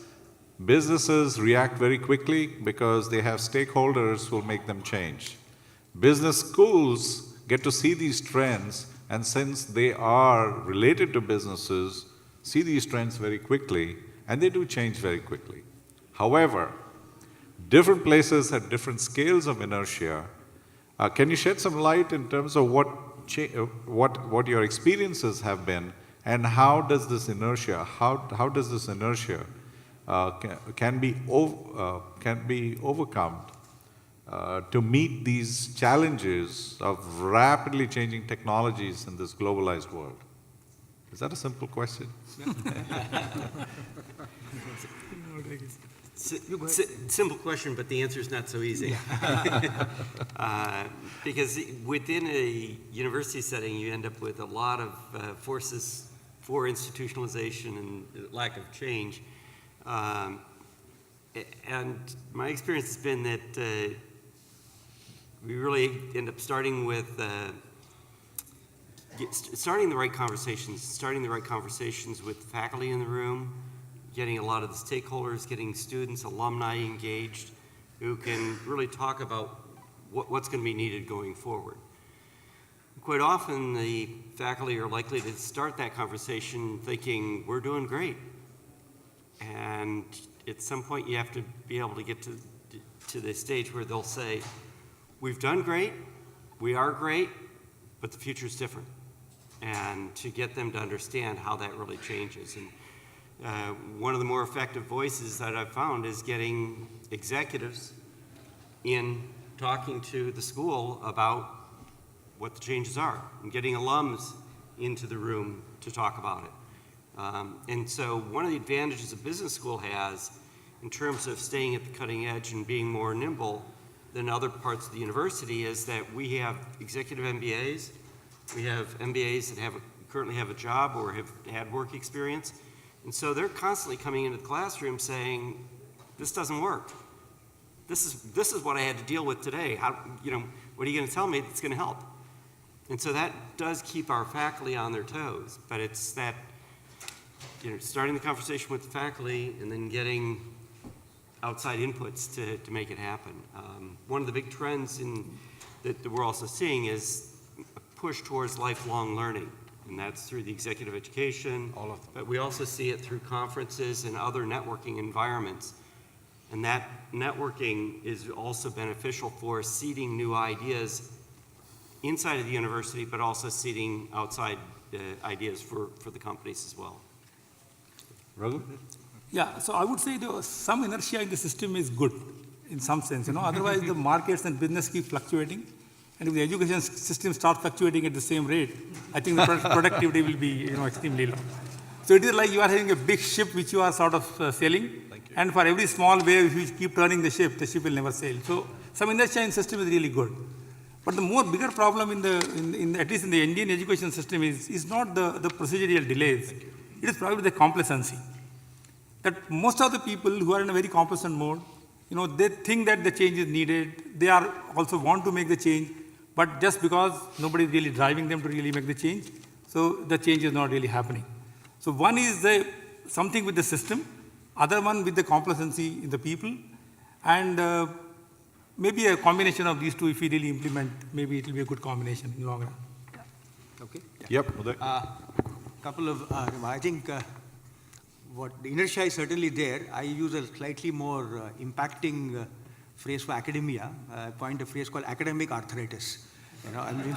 react very quickly because they have stakeholders who will make them change. Business schools get to see these trends, and since they are related to businesses, see these trends very quickly, and they do change very quickly. However, different places have different scales of inertia. Can you shed some light in terms of what your experiences have been, and how does this inertia, can be overcome to meet these challenges of rapidly changing technologies in this globalized world? Is that a simple question? Simple question, but the answer is not so easy. Because within a university setting, you end up with a lot of forces for institutionalization and lack of change. And my experience has been that we really end up starting with starting the right conversations with faculty in the room, getting a lot of the stakeholders, getting students, alumni engaged, who can really talk about what's going to be needed going forward. Quite often, the faculty are likely to start that conversation thinking, we're doing great. And at some point, you have to be able to get to the stage where they'll say, we've done great, we are great, but the future's different. And to get them to understand how that really changes. And one of the more effective voices that I've found is getting executives in talking to the school about what the changes are, and getting alums into the room to talk about it. And so one of the advantages a business school has in terms of staying at the cutting edge and being more nimble than other parts of the university is that we have executive MBAs, we have MBAs that currently have a job or have had work experience, and so they're constantly coming into the classroom saying, this doesn't work. This is what I had to deal with today. What are you going to tell me that's going to help? And so that does keep our faculty on their toes, but it's that starting the conversation with the faculty and then getting outside inputs to make it happen. One of the big trends that we're also seeing is a push towards lifelong learning, and that's through the executive education. All of them. But we also see it through conferences and other networking environments. And that networking is also beneficial for seeding new ideas inside of the university, but also seeding outside ideas for the companies as well. Raghu? Yeah, so I would say some inertia in the system is good in some sense, otherwise the markets and business keep fluctuating. And if the education system starts fluctuating at the same rate, I think the productivity will be extremely low. So it is like you are having a big ship which you are sort of sailing, and for every small wave, if you keep turning the ship will never sail. So some inertia in the system is really good. But the bigger problem at least in the Indian education system is not the procedural delays. It is probably the complacency. That most of the people who are in a very complacent mode, they think that the change is needed. They are also want to make the change, but just because nobody is really driving them to really make the change, so the change is not really happening. So one is the something with the system, other one with the complacency in the people, and maybe a combination of these two, if we really implement, maybe it will be a good combination in the long run. Okay? Yep, Uday. Couple of, I think what the inertia is certainly there. I use a slightly more impacting phrase for academia. I coined a phrase called academic arthritis. You know, I mean,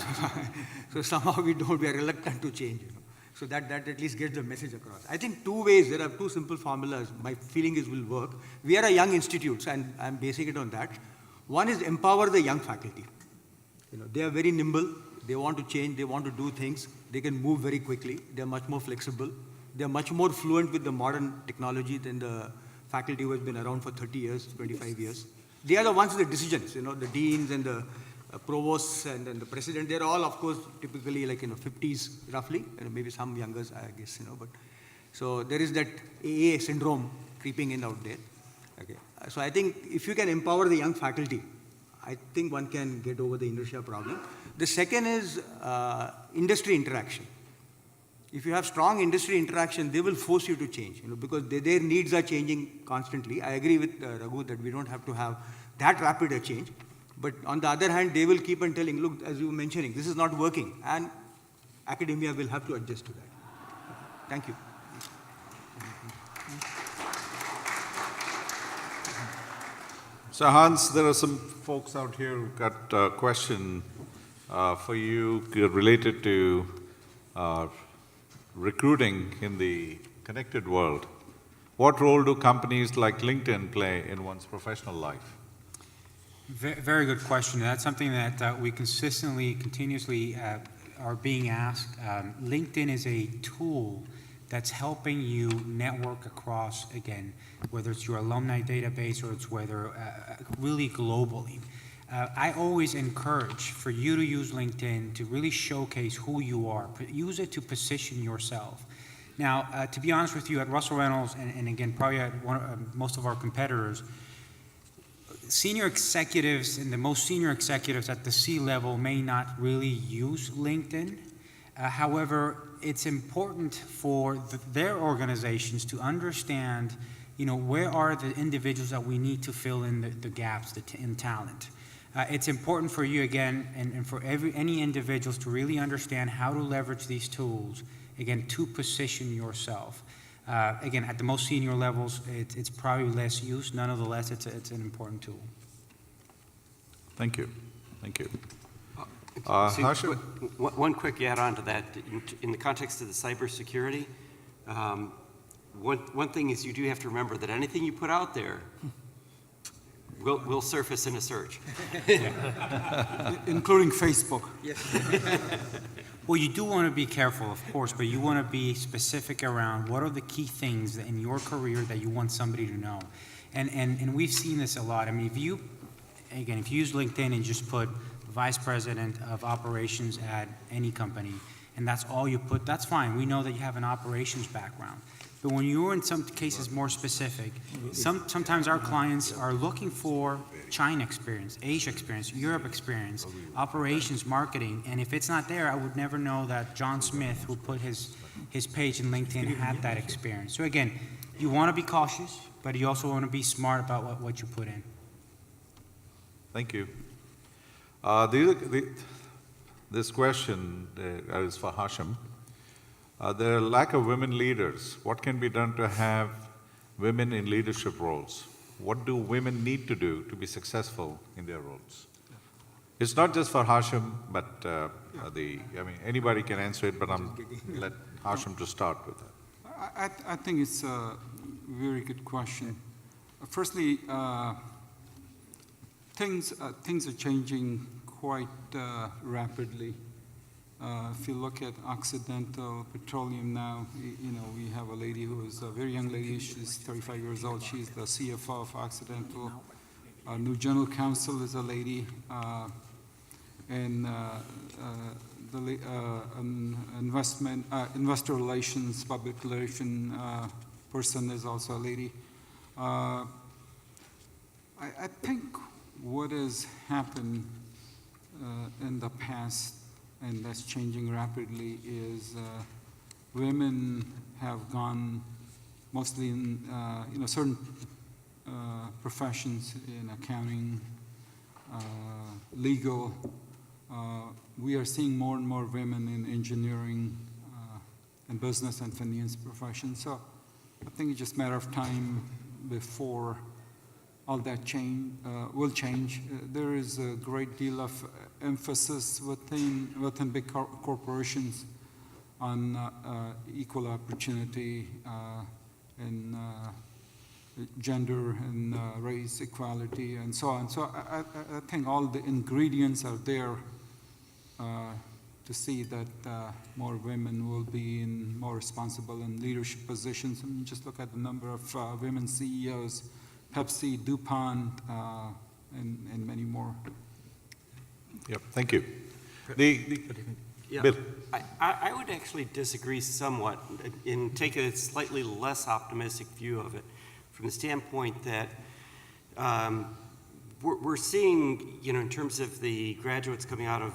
so somehow we are reluctant to change. You know. So that at least gets the message across. I think two ways, there are two simple formulas. My feeling is will work. We are a young institute, and I'm basing it on that. One is empower the young faculty. You know, they are very nimble. They want to change. They want to do things. They can move very quickly. They're much more flexible. They're much more fluent with the modern technology than the faculty who has been around for 30 years, 25 years. They are the ones with the decisions. You know, the deans and the provosts and the president. They're all, of course, typically like 50s roughly. Maybe some younger, I guess. But so there is that AA syndrome creeping in out there. Okay. So I think if you can empower the young faculty, I think one can get over the inertia problem. The second is industry interaction. If you have strong industry interaction, they will force you to change, because their needs are changing constantly. I agree with Raghu that we don't have to have that rapid a change. But on the other hand, they will keep on telling, look, as you were mentioning, this is not working. And academia will have to adjust to that. Thank you. So Hans, there are some folks out here who got a question for you related to recruiting in the connected world. What role do companies like LinkedIn play in one's professional life? Very good question. That's something that we continuously are being asked. LinkedIn is a tool that's helping you network across, again, whether it's your alumni database or it's whether really globally. I always encourage for you to use LinkedIn to really showcase who you are. Use it to position yourself. Now, to be honest with you, at Russell Reynolds, and again, probably at most of our competitors, senior executives and the most senior executives at the C-level may not really use LinkedIn. However, it's important for their organizations to understand, where are the individuals that we need to fill in the gaps in talent. It's important for you, again, and for any individuals to really understand how to leverage these tools, again, to position yourself. Again, at the most senior levels, it's probably less used. Nonetheless, it's an important tool. Thank you. Thank you. Hashem? One quick add-on to that. In the context of the cybersecurity, one thing is you do have to remember that anything you put out there will surface in a search. Including Facebook. Yes. Well, you do want to be careful, of course, but you want to be specific around what are the key things in your career that you want somebody to know. And we've seen this a lot. I mean, if you use LinkedIn and just put vice president of operations at any company, and that's all you put, that's fine. We know that you have an operations background. But when you're in some cases more specific, sometimes our clients are looking for China experience, Asia experience, Europe experience, operations, marketing, and if it's not there, I would never know that John Smith, who put his page in LinkedIn, had that experience. So again, you want to be cautious, but you also want to be smart about what you put in. Thank you. This question is for Hashem. There are lack of women leaders. What can be done to have women in leadership roles? What do women need to do to be successful in their roles? It's not just for Hashem, but anybody can answer it, but let Hashem to start with that. I think it's a very good question. Firstly, things are changing quite rapidly. If you look at Occidental Petroleum now, we have a lady who is a very young lady. She's 35 years old. She's the CFO of Occidental. Our new general counsel is a lady, and the investor relations, public relation person is also a lady. I think what has happened in the past, and that's changing rapidly, is women have gone mostly in certain professions in accounting, legal. We are seeing more and more women in engineering and business and finance professions. So I think it's just a matter of time before all that will change. There is a great deal of emphasis within big corporations on equal opportunity and gender and race equality and so on. So I think all the ingredients are there to see that more women will be in more responsible and leadership positions. I mean, just look at the number of women CEOs, Pepsi, DuPont, and many more. Yep, thank you. Yeah, Bill. I would actually disagree somewhat and take a slightly less optimistic view of it from the standpoint that we're seeing, in terms of the graduates coming out of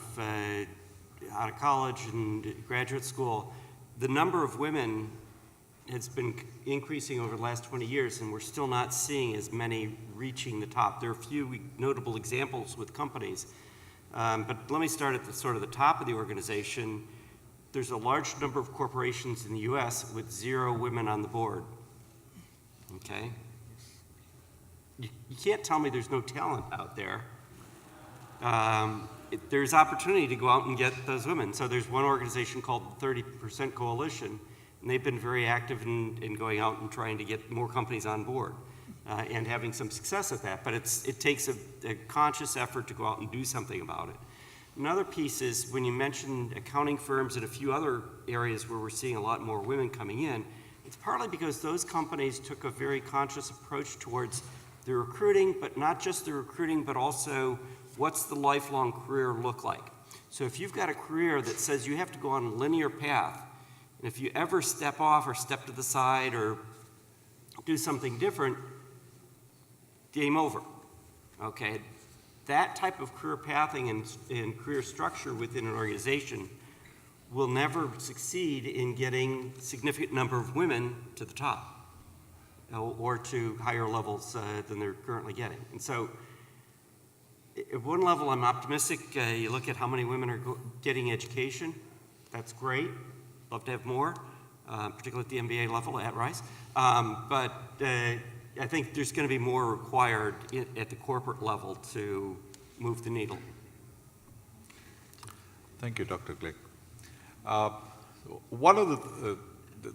college and graduate school, the number of women has been increasing over the last 20 years, and we're still not seeing as many reaching the top. There are a few notable examples with companies. But let me start at the top of the organization. There's a large number of corporations in the U.S. with 0 women on the board. Okay? You can't tell me there's no talent out there. There's opportunity to go out and get those women. So there's one organization called the 30% Coalition, and they've been very active in going out and trying to get more companies on board. And having some success at that, but it takes a conscious effort to go out and do something about it. Another piece is when you mentioned accounting firms and a few other areas where we're seeing a lot more women coming in, it's partly because those companies took a very conscious approach towards the recruiting, but not just the recruiting, but also what's the lifelong career look like. So if you've got a career that says you have to go on a linear path, and if you ever step off or step to the side or do something different, game over, okay? That type of career pathing and career structure within an organization will never succeed in getting a significant number of women to the top or to higher levels than they're currently getting. And so at one level, I'm optimistic. You look at how many women are getting education. That's great. Love to have more, particularly at the MBA level at Rice. But I think there's going to be more required at the corporate level to move the needle. Thank you, Dr. Glick. One of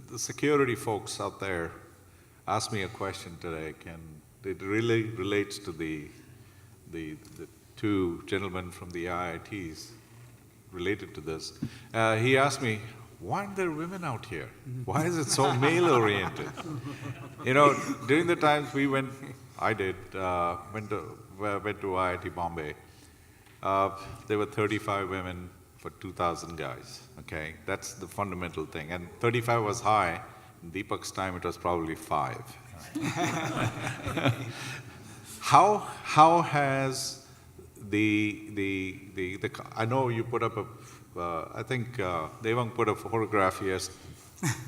the security folks out there asked me a question today, it really relates to the 2 gentlemen from the IITs related to this. He asked me, why aren't there women out here? Why is it so male-oriented? During the times went to IIT Bombay, there were 35 women for 2,000 guys, okay? That's the fundamental thing. And 35 was high. In Deepak's time, it was probably 5. How has I know you put up I think Devang put a photograph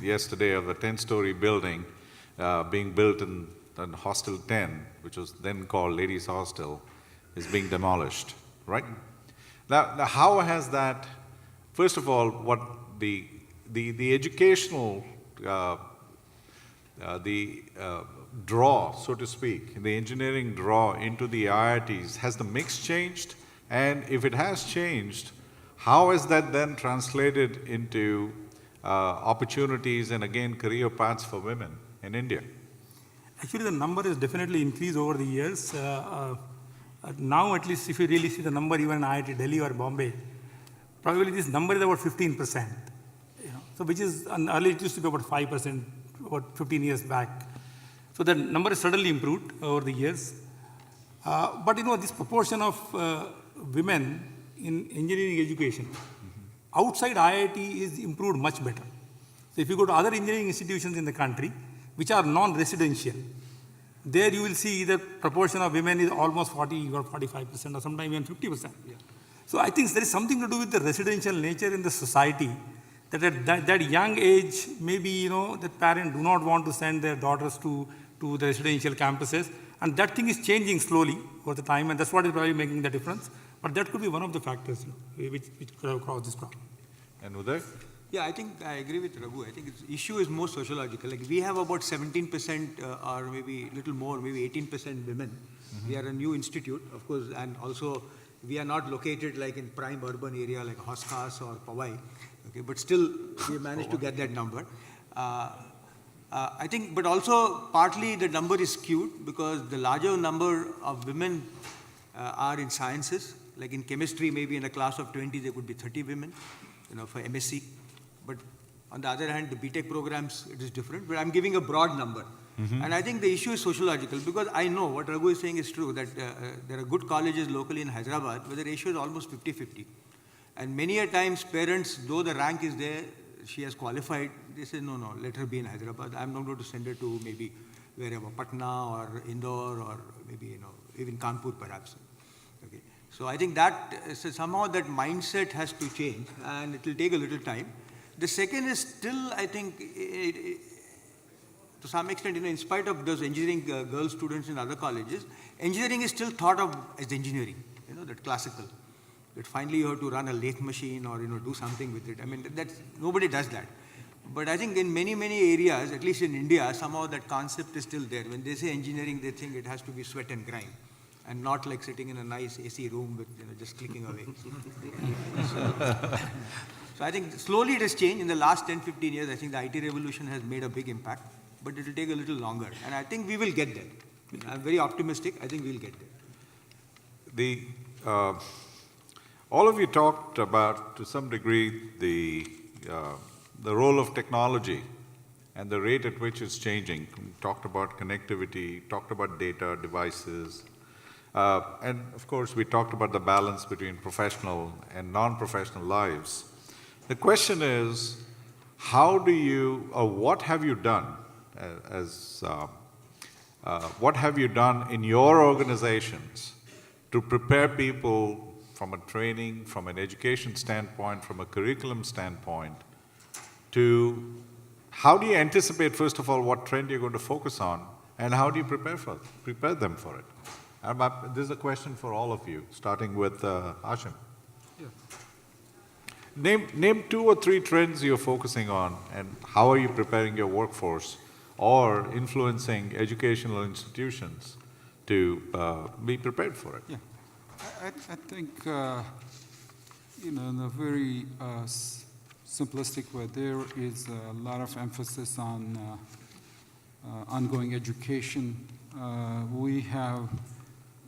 yesterday of a 10-story building being built in Hostel 10, which was then called Ladies Hostel, is being demolished, right? Now how has that, first of all, what the educational, draw, so to speak, the engineering draw into the IITs, has the mix changed? And if it has changed, how is that then translated into opportunities and again career paths for women in India? Actually, the number has definitely increased over the years. Now, at least, if you really see the number, even in IIT Delhi or Bombay, probably this number is about 15%. So, which is earlier it used to be about 5%, about 15 years back. So the number has certainly improved over the years. But this proportion of women in engineering education outside IIT is improved much better. So if you go to other engineering institutions in the country, which are non-residential, there you will see the proportion of women is almost 40 or 45% or sometimes even 50%. Yeah. So I think there is something to do with the residential nature in the society that at that young age, maybe, the parents do not want to send their daughters to the residential campuses. And that thing is changing slowly over the time, and that's what is probably making the difference. But that could be one of the factors which could have caused this problem. And Uday? Yeah, I think I agree with Raghu. I think the issue is more sociological. Like we have about 17% or maybe a little more, maybe 18% women. We are a new institute, of course, and also we are not located like in prime urban area like Hoskas or Powai. Okay, but still we managed to get that number. I think, but also partly the number is skewed because the larger number of women are in sciences. Like in chemistry, maybe in a class of 20, there could be 30 women, for MSc. But on the other hand, the BTech programs, it is different. But I'm giving a broad number. And I think the issue is sociological because I know what Raghu is saying is true, that there are good colleges locally in Hyderabad where the ratio is almost 50-50. And many a times parents, though the rank is there, she has qualified, they say, no, let her be in Hyderabad. I'm not going to send her to maybe wherever, Patna or Indore or maybe, even Kanpur perhaps. Okay. So I think that somehow that mindset has to change and it will take a little time. The second is still, I think, to some extent, in spite of those engineering girl students in other colleges, engineering is still thought of as engineering, that classical. That finally you have to run a lathe machine or, do something with it. I mean, nobody does that. But I think in many, many areas, at least in India, somehow that concept is still there. When they say engineering, they think it has to be sweat and grime and not like sitting in a nice AC room with, just clicking away. So I think slowly it has changed. In the last 10-15 years, I think the IT revolution has made a big impact, but it will take a little longer. And I think we will get there. I'm very optimistic. I think we'll get there. All of you talked about, to some degree, the role of technology and the rate at which it's changing. We talked about connectivity, talked about data, devices, and of course we talked about the balance between professional and non-professional lives. The question is, what have you done what have you done in your organizations to prepare people from a training, from an education standpoint, from a curriculum standpoint, to how do you anticipate, first of all, what trend you're going to focus on, and how do you prepare them for it? This is a question for all of you, starting with Hashem. Yeah. Name 2 or 3 trends you're focusing on, and how are you preparing your workforce or influencing educational institutions to be prepared for it? Yeah. I think, in a very simplistic way, there is a lot of emphasis on ongoing education. We have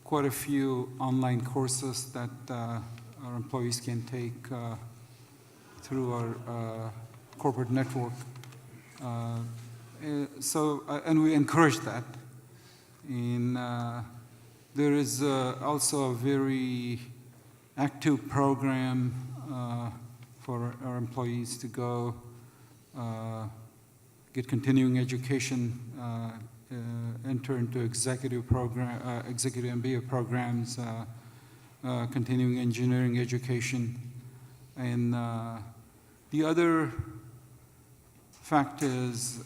quite a few online courses that our employees can take through our corporate network. And we encourage that. There is also a very active program for our employees to go get continuing education, enter into executive MBA programs, continuing engineering education. And the other fact is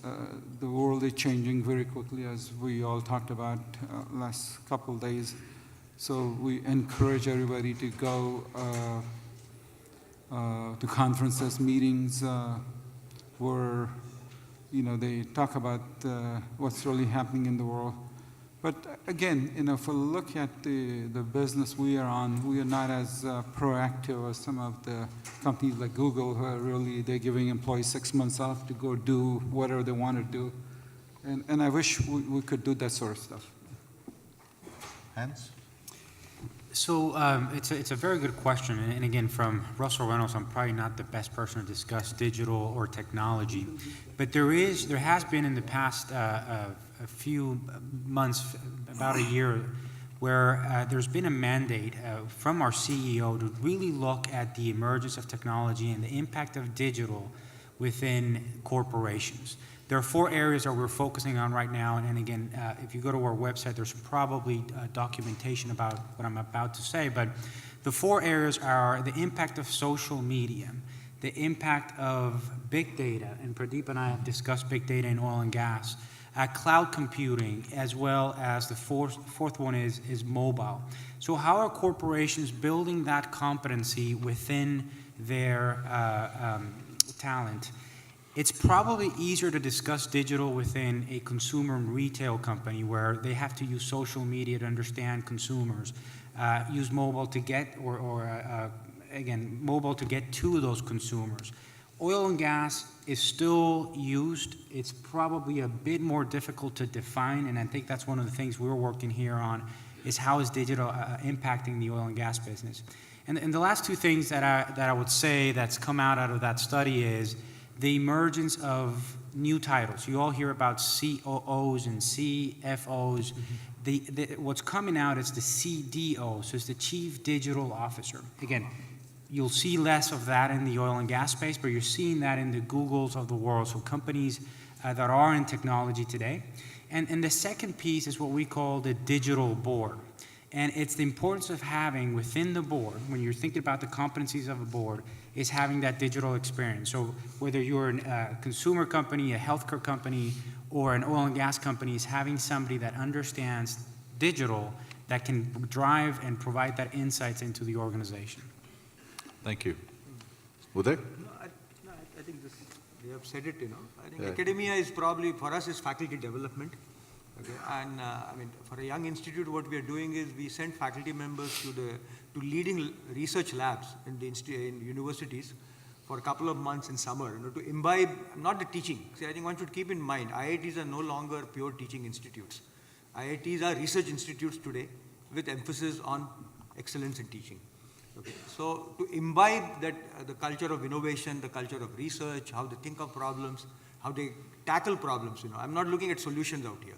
the world is changing very quickly, as we all talked about last couple of days. So we encourage everybody to go to conferences, meetings, where they talk about what's really happening in the world. But again, if we look at the business we are on, we are not as proactive as some of the companies like Google, who are really, they're giving employees 6 months off to go do whatever they want to do. And I wish we could do that sort of stuff. Hans? So it's a very good question, and again, from Russell Reynolds, I'm probably not the best person to discuss digital or technology, but there has been in the past a few months, about a year, where there's been a mandate from our CEO to really look at the emergence of technology and the impact of digital within corporations. There are 4 areas that we're focusing on right now, and again, if you go to our website, there's probably documentation about what I'm about to say, but the 4 areas are the impact of social media, the impact of big data, and Pradeep and I have discussed big data in oil and gas, cloud computing, as well as the fourth one is mobile. So how are corporations building that competency within their talent? It's probably easier to discuss digital within a consumer and retail company where they have to use social media to understand consumers, use mobile to get, again, mobile to get to those consumers. Oil and gas is still used. It's probably a bit more difficult to define, and I think that's one of the things we're working here on, is how is digital impacting the oil and gas business. And the last two things that I would say that's come out of that study is the emergence of new titles. You all hear about COOs and CFOs. What's coming out is the CDO, so it's the Chief Digital Officer. Again, you'll see less of that in the oil and gas space, but you're seeing that in the Googles of the world, so companies that are in technology today. And the second piece is what we call the digital board. And it's the importance of having within the board, when you're thinking about the competencies of a board, is having that digital experience. So whether you're a consumer company, a healthcare company, or an oil and gas company, is having somebody that understands digital that can drive and provide that insights into the organization. Thank you. Uday? I think they have said it, I think academia is probably, for us, is faculty development. Okay. And I mean, for a young institute, what we are doing is we send faculty members to leading research labs in universities for a couple of months in summer, to imbibe, not the teaching. See, I think one should keep in mind, IITs are no longer pure teaching institutes. IITs are research institutes today with emphasis on excellence in teaching. Okay. So to imbibe that the culture of innovation, the culture of research, how they think of problems, how they tackle problems. I'm not looking at solutions out here,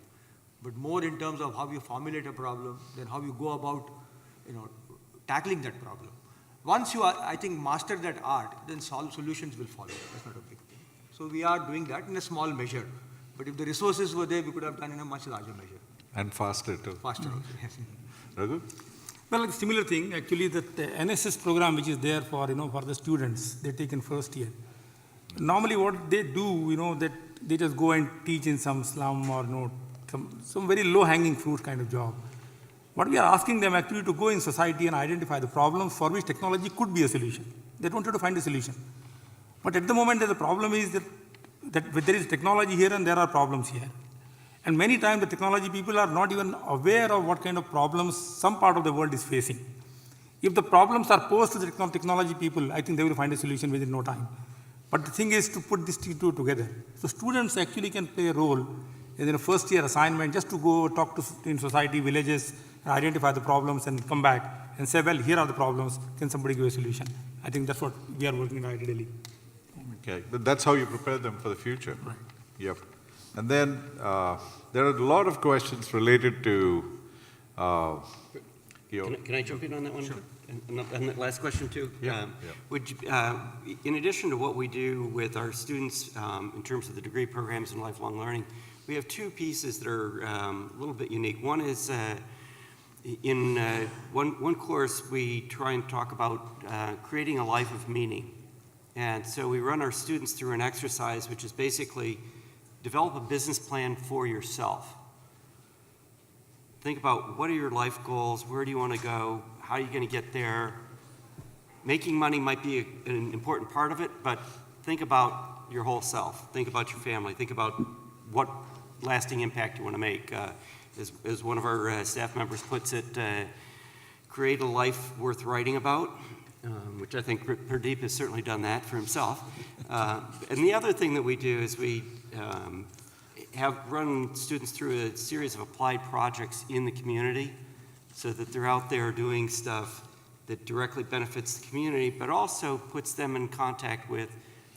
but more in terms of how you formulate a problem, then how you go about, tackling that problem. Once you, I think, master that art, then solutions will follow. That's not a big thing. So we are doing that in a small measure. But if the resources were there, we could have done in a much larger measure. And faster too. Faster also, yes. Raghu? Well, a similar thing, actually, that NSS program, which is there for, for the students, they take in first year. Normally what they do, that they just go and teach in some slum or, some very low-hanging fruit kind of job. What we are asking them actually to go in society and identify the problems for which technology could be a solution. They don't have to find a solution. But at the moment, the problem is that there is technology here and there are problems here. And many times the technology people are not even aware of what kind of problems some part of the world is facing. If the problems are posed to the technology people, I think they will find a solution within no time. But the thing is to put these two together. So students actually can play a role in a first year assignment just to go talk in society, villages, and identify the problems and come back and say, well, here are the problems, can somebody give a solution? I think that's what we are working on ideally. Okay, but that's how you prepare them for the future. Right. Yep. And then there are a lot of questions related to Can I jump in on that one? Sure. And that last question too? Yeah. In addition to what we do with our students in terms of the degree programs and lifelong learning, we have two pieces that are a little bit unique. One is in one course, we try and talk about creating a life of meaning. And so we run our students through an exercise which is basically develop a business plan for yourself. Think about what are your life goals, where do you want to go, how are you going to get there. Making money might be an important part of it, but think about your whole self. Think about your family. Think about what lasting impact you want to make. As one of our staff members puts it, create a life worth writing about, which I think Pradeep has certainly done that for himself. And the other thing that we do is we have run students through a series of applied projects in the community so that they're out there doing stuff that directly benefits the community, but also puts them in contact with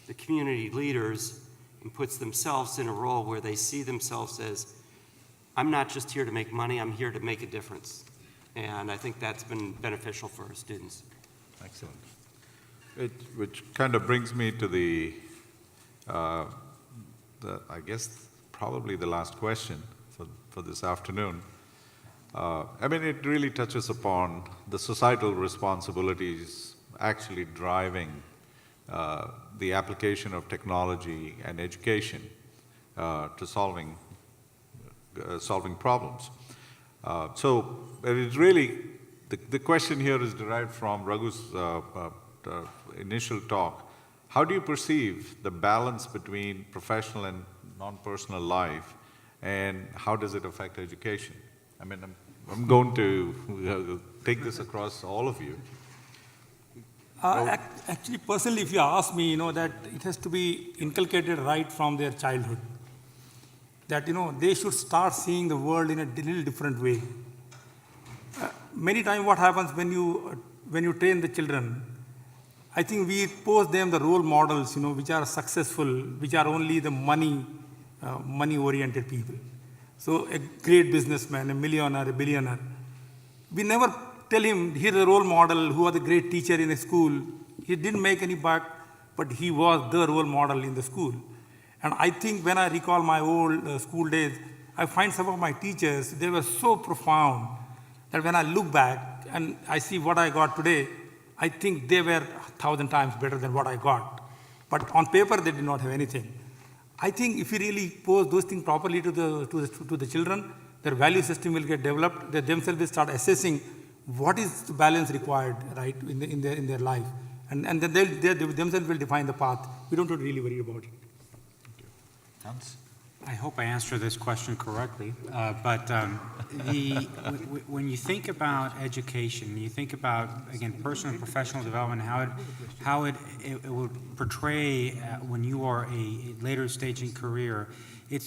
the community leaders and puts themselves in a role where they see themselves as, I'm not just here to make money, I'm here to make a difference. And I think that's been beneficial for our students. Excellent. Which kind of brings me to the I guess, probably the last question for this afternoon. I mean, it really touches upon the societal responsibilities actually driving the application of technology and education to solving problems. So it's really, the question here is derived from Raghu's initial talk. How do you perceive the balance between professional and non-personal life, and how does it affect education? I mean, I'm going to take this across all of you. Actually, personally, if you ask me, that it has to be inculcated right from their childhood. That, they should start seeing the world in a little different way. Many times what happens when you train the children, I think we pose them the role models, which are successful, which are only the money-oriented people. So a great businessman, a millionaire, a billionaire. We never tell him, here's a role model who was a great teacher in a school. He didn't make any buck, but he was the role model in the school. And I think when I recall my old school days, I find some of my teachers, they were so profound that when I look back and I see what I got today, I think they were 1,000 times better than what I got. But on paper, they did not have anything. I think if we really pose those things properly to the children, their value system will get developed. They themselves will start assessing what is the balance required, right, in their life, and then they themselves will define the path. We don't have to really worry about it. Hans? I hope I answered this question correctly, but when you think about education, you think about, again, personal and professional development, how it will portray when you are a later stage in career,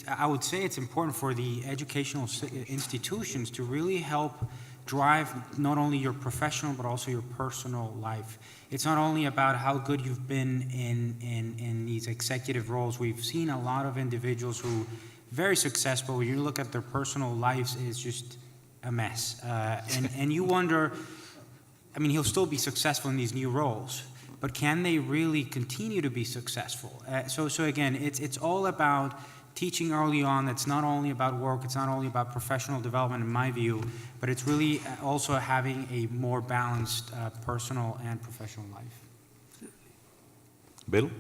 I would say it's important for the educational institutions to really help drive not only your professional but also your personal life. It's not only about how good you've been in these executive roles. We've seen a lot of individuals who very successful. When you look at their personal lives, is just a mess, and you wonder. I mean, he'll still be successful in these new roles, but can they really continue to be successful? So again, it's all about teaching early on. It's not only about work, it's not only about professional development in my view, but it's really also having a more balanced personal and professional life. Bill?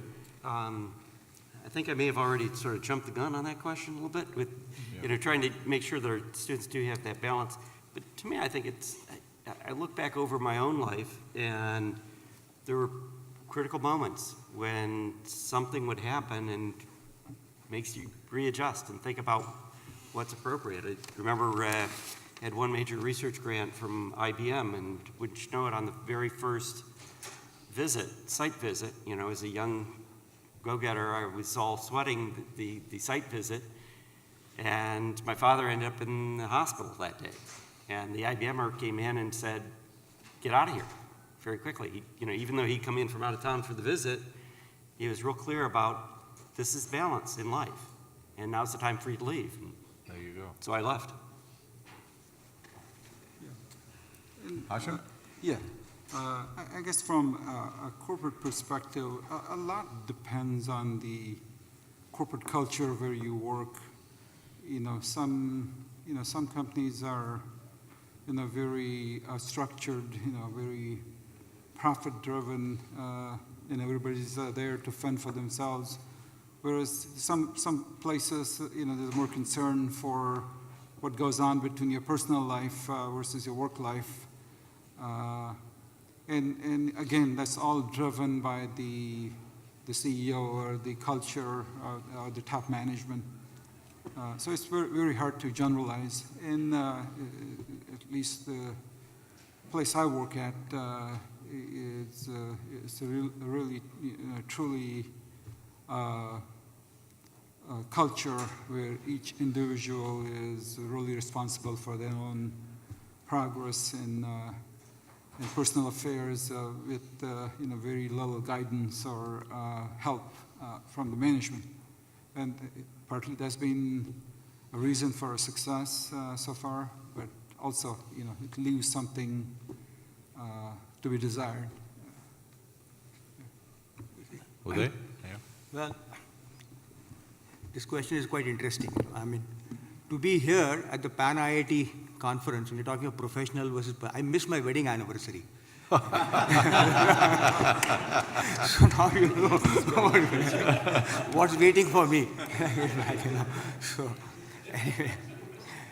I think I may have already sort of jumped the gun on that question a little bit with, trying to make sure that our students do have that balance. But to me, I think I look back over my own life, and there were critical moments when something would happen and makes you readjust and think about what's appropriate. I remember I had one major research grant from IBM, and wouldn't you know it, on the very first site visit, as a young go-getter, I was all sweating the site visit, and my father ended up in the hospital that day. And the IBMer came in and said, get out of here, very quickly. Even though he'd come in from out of town for the visit, he was real clear about, this is balance in life, and now's the time for you to leave. And There you go. so I left. Hashem? Yeah. I guess from a corporate perspective, a lot depends on the corporate culture where you work. Some companies are, very structured, very profit-driven, and everybody's there to fend for themselves. Whereas some places, there's more concern for what goes on between your personal life versus your work life. And again, that's all driven by the CEO or the culture or the top management. So it's very, very hard to generalize. And at least the place I work at, it's a really, truly culture where each individual is really responsible for their own progress and personal affairs with very little guidance or help from the management. And partly that's been a reason for success so far, but also it leaves something to be desired. Uday? Well, this question is quite interesting. I mean, to be here at the Pan IIT conference, when you're talking of professional versus, I missed my wedding anniversary. So now you know what's waiting for me. So, anyway.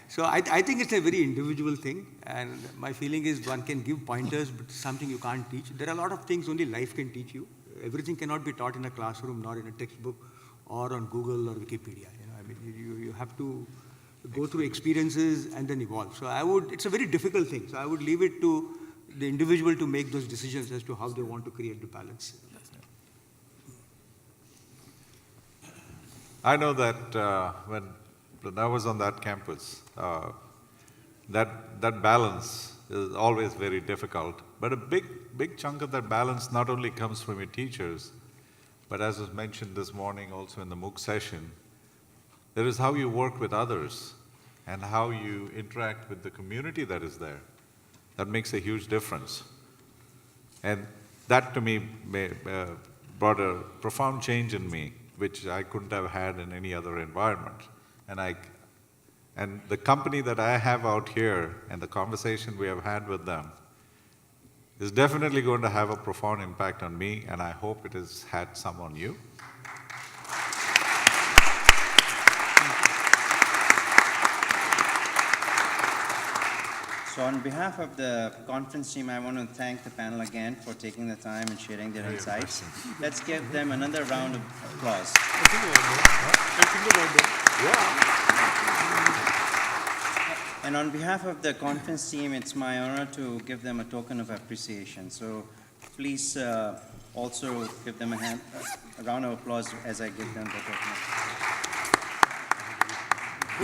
So I think it's a very individual thing, and my feeling is one can give pointers, but something you can't teach. There are a lot of things only life can teach you. Everything cannot be taught in a classroom, nor in a textbook, or on Google or Wikipedia. I mean, you have to go through experiences and then evolve. So it's a very difficult thing. So I would leave it to the individual to make those decisions as to how they want to create the balance. I know that when I was on that campus, that balance is always very difficult. But a big chunk of that balance not only comes from your teachers, but as was mentioned this morning also in the MOOC session, there is how you work with others and how you interact with the community that is there. That makes a huge difference. And that to me brought a profound change in me, which I couldn't have had in any other environment. And the company that I have out here and the conversation we have had with them is definitely going to have a profound impact on me, and I hope it has had some on you. So on behalf of the conference team, I want to thank the panel again for taking the time and sharing their insights. Let's give them another round of applause. And on behalf of the conference team, it's my honor to give them a token of appreciation. So please also give them a round of applause as I give them the token. I